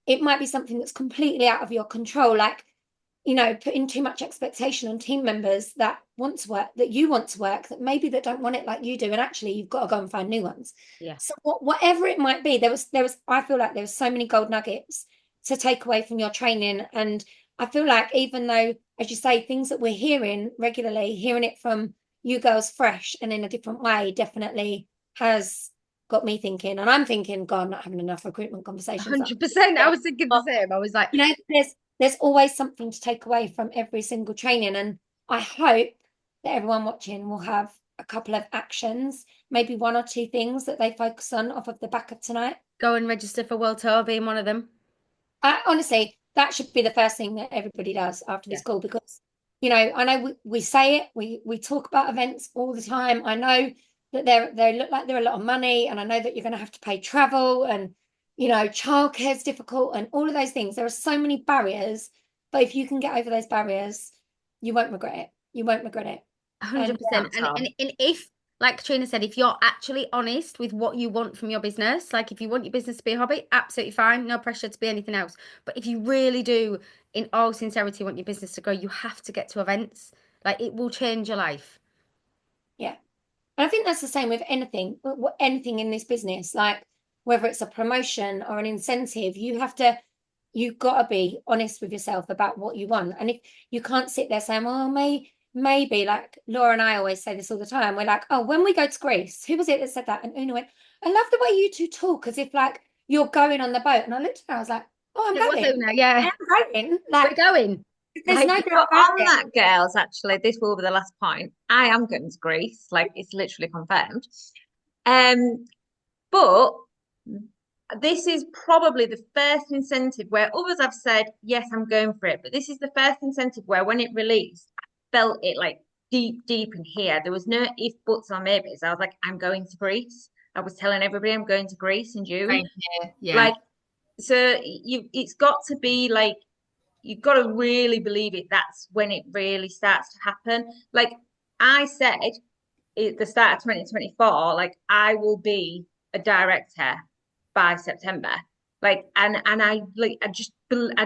it might be something that's completely out of your control, like, you know, putting too much expectation on team members that want to work, that you want to work, that maybe that don't want it like you do, and actually you've got to go and find new ones. Yeah. So whatever it might be, there was I feel like there was so many gold nuggets to take away from your training. And I feel like, even though, as you say, things that we're hearing regularly, hearing it from you girls fresh and in a different way definitely has got me thinking. And I'm thinking, God, I'm not having enough recruitment conversations. 100%. I was thinking the same. I was like, you know, there's always something to take away from every single training. And I hope that everyone watching will have a couple of actions, maybe one or two things that they focus on off of the back of tonight. go and register for World Tour, being one of them. Honestly, that should be the first thing that everybody does after this call, because, you know, I know we say it, we talk about events all the time. I know that they look like they're a lot of money, and I know that you're going to have to pay travel, and, you know, childcare is difficult and all of those things. There are so many barriers, but if you can get over those barriers, you won't regret it. You won't regret it. 100%. And if, like Katrina said, if you're actually honest with what you want from your business, like if you want your business to be a hobby, absolutely fine, no pressure to be anything else. But if you really do, in all sincerity, want your business to grow, you have to get to events. Like, it will change your life. Yeah. And I think that's the same with anything in this business, like whether it's a promotion or an incentive, you've got to be honest with yourself about what you want. And if you can't sit there saying, well, maybe, like Laura and I always say this all the time, we're like, oh, when we go to Greece, who was it that said that? And Una went, I love the way you two talk as if like you're going on the boat. And I looked at her, I was like, oh, I'm going. Una, yeah. I'm going. Like, we're going. There's no doubt on that, girls. Actually, this will be the last point. I am going to Greece. Like, it's literally confirmed. But this is probably the first incentive where others have said, yes, I'm going for it. But this is the first incentive where, when it released, I felt it like deep in here. There was no if, buts, or maybes. I was like, I'm going to Greece. I was telling everybody I'm going to Greece in June. Yeah. Like, so it's got to be like, you've got to really believe it. That's when it really starts to happen. Like I said at the start of 2024, like I will be a director by September. Like, and I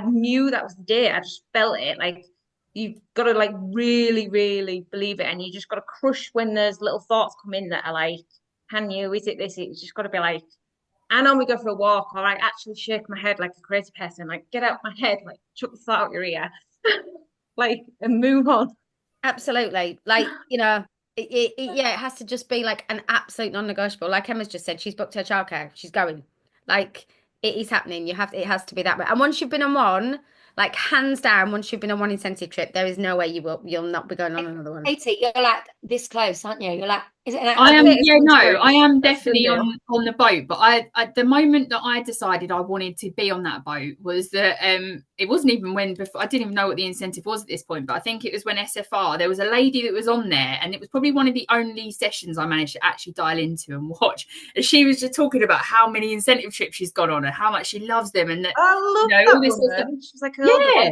knew that was the day. I just felt it. Like, you've got to like really, really believe it, and you just got to crush when there's little thoughts come in that are like, can you? Is it this? It's just got to be like, I normally go for a walk, or I actually shake my head like a crazy person, like get out my head, like chuck the thought out your ear, like, and move on. Absolutely. Like, you know, it has to just be like an absolute non-negotiable. Like Emma's just said, she's booked her childcare. She's going. Like, it is happening. It has to be that way. And once you've been on one, like hands down, once you've been on one incentive trip, there is no way you'll not be going on another one. Katie, you're like this close, aren't you? You're like, is it I am definitely on the boat. But I at the moment that I decided I wanted to be on that boat was that it wasn't even before I didn't even know what the incentive was at this point, but I think it was when SFR, there was a lady that was on there, and it was probably one of the only sessions I managed to actually dial into and watch. And she was just talking about how many incentive trips she's gone on and how much she loves them, and that, I love that all this stuff. She was like, I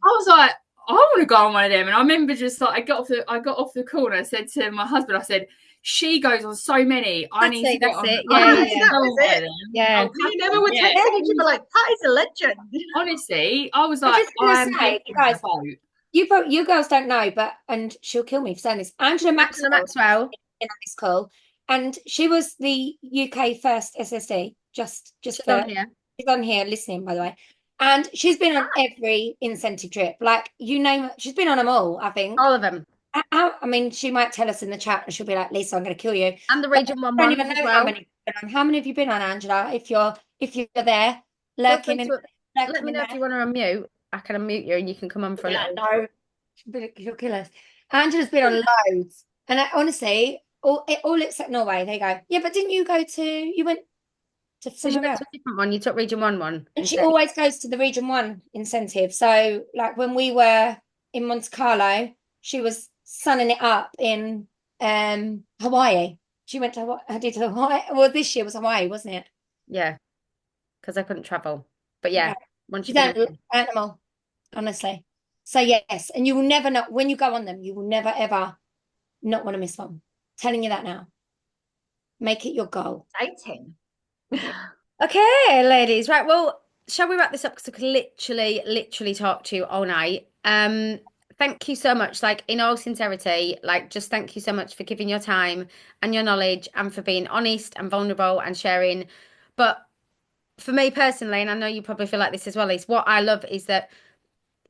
was like, I want to go on one of them. And I remember just like I got off the call and I said to my husband, I said, She goes on so many. I need to get That's on. it. I Yeah, need to yeah. go on That was one it. of them. Yeah. Me and Emma were Yeah. texting each other like, Pat is a legend. Honestly, I was I'm like, just gonna I'm say, getting guys, on the boat. you girls don't know, but and she'll kill me for saying this. Angela Angela Maxwell Maxwell. in this call, and she was the UK first SSD. Just She's for on here. she's on here listening, by the way. And she's been on every incentive trip. Like, you name it, she's been on them all, I think. All of them. I mean, she might tell us in the chat and she'll be like, Lisa, I'm going to kill you. And the But Region 1 I don't ones even as know well. how many you've been on. How many have you been on, Angela? If you're there, Feel lurking free in, to let lurking me in know there. if you want to unmute. I can unmute you and you can come on for a Yeah, little. no, she'll kill us. Angela's been on loads. And honestly, all except Norway, they go, yeah, but didn't you go to, you went to So you somewhere went else? to a different one. You took Region 1 one. And she instead. always goes to the Region 1 incentive. So, like, when we were in Monte Carlo, she was sunning it up in Hawaii. She went to Hawaii. I did Hawaii. Well, this year was Hawaii, wasn't it? Yeah. Because I couldn't travel. But yeah, Yeah. once She's you've an been animal, honestly. So, yes. And you will never know, when you go on them, you will never, ever not want to miss one. Telling you that now. Make it your goal. Exciting. Okay, ladies. Right. Well, shall we wrap this up? Because I could literally talk to you all night. Thank you so much. Like, in all sincerity, like, just thank you so much for giving your time and your knowledge and for being honest and vulnerable and sharing. But for me personally, and I know you probably feel like this as well, is what I love is that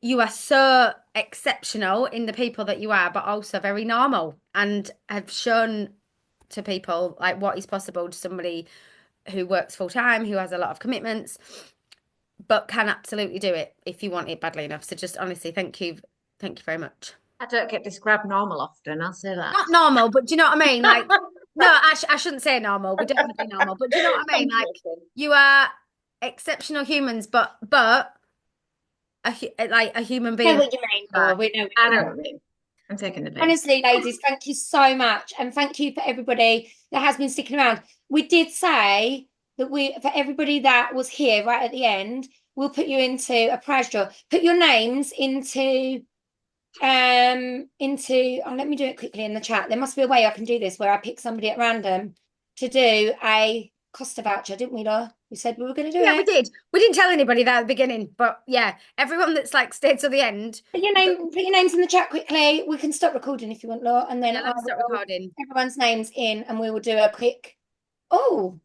you are so exceptional in the people that you are, but also very normal and have shown to people like what is possible to somebody who works full time, who has a lot of commitments, but can absolutely do it if you want it badly enough. So just honestly, thank you very much. I don't get described normal often, I'll say that. Not normal, but do you know what I mean? Like, no, I shouldn't say normal. We're definitely normal, but do you know what I mean? Like, you are exceptional humans, but like a human I being. know what you mean, Laura. We know. I know what I mean. I'm taking the bait. Honestly, ladies, thank you so much. And thank you for everybody that has been sticking around. We did say that for everybody that was here right at the end, we'll put you into a prize draw. Put your names into let me do it quickly in the chat. There must be a way I can do this where I pick somebody at random to do a Costa voucher, didn't we, Laura? We said we were going to do it. Yeah, we did. We didn't tell anybody that at the beginning, but yeah, everyone that's like stayed till the end. Put your names in the chat quickly. We can stop recording if you want, Laura, and then Yeah, let's start recording. everyone's names in, and we will do a quick. Oh,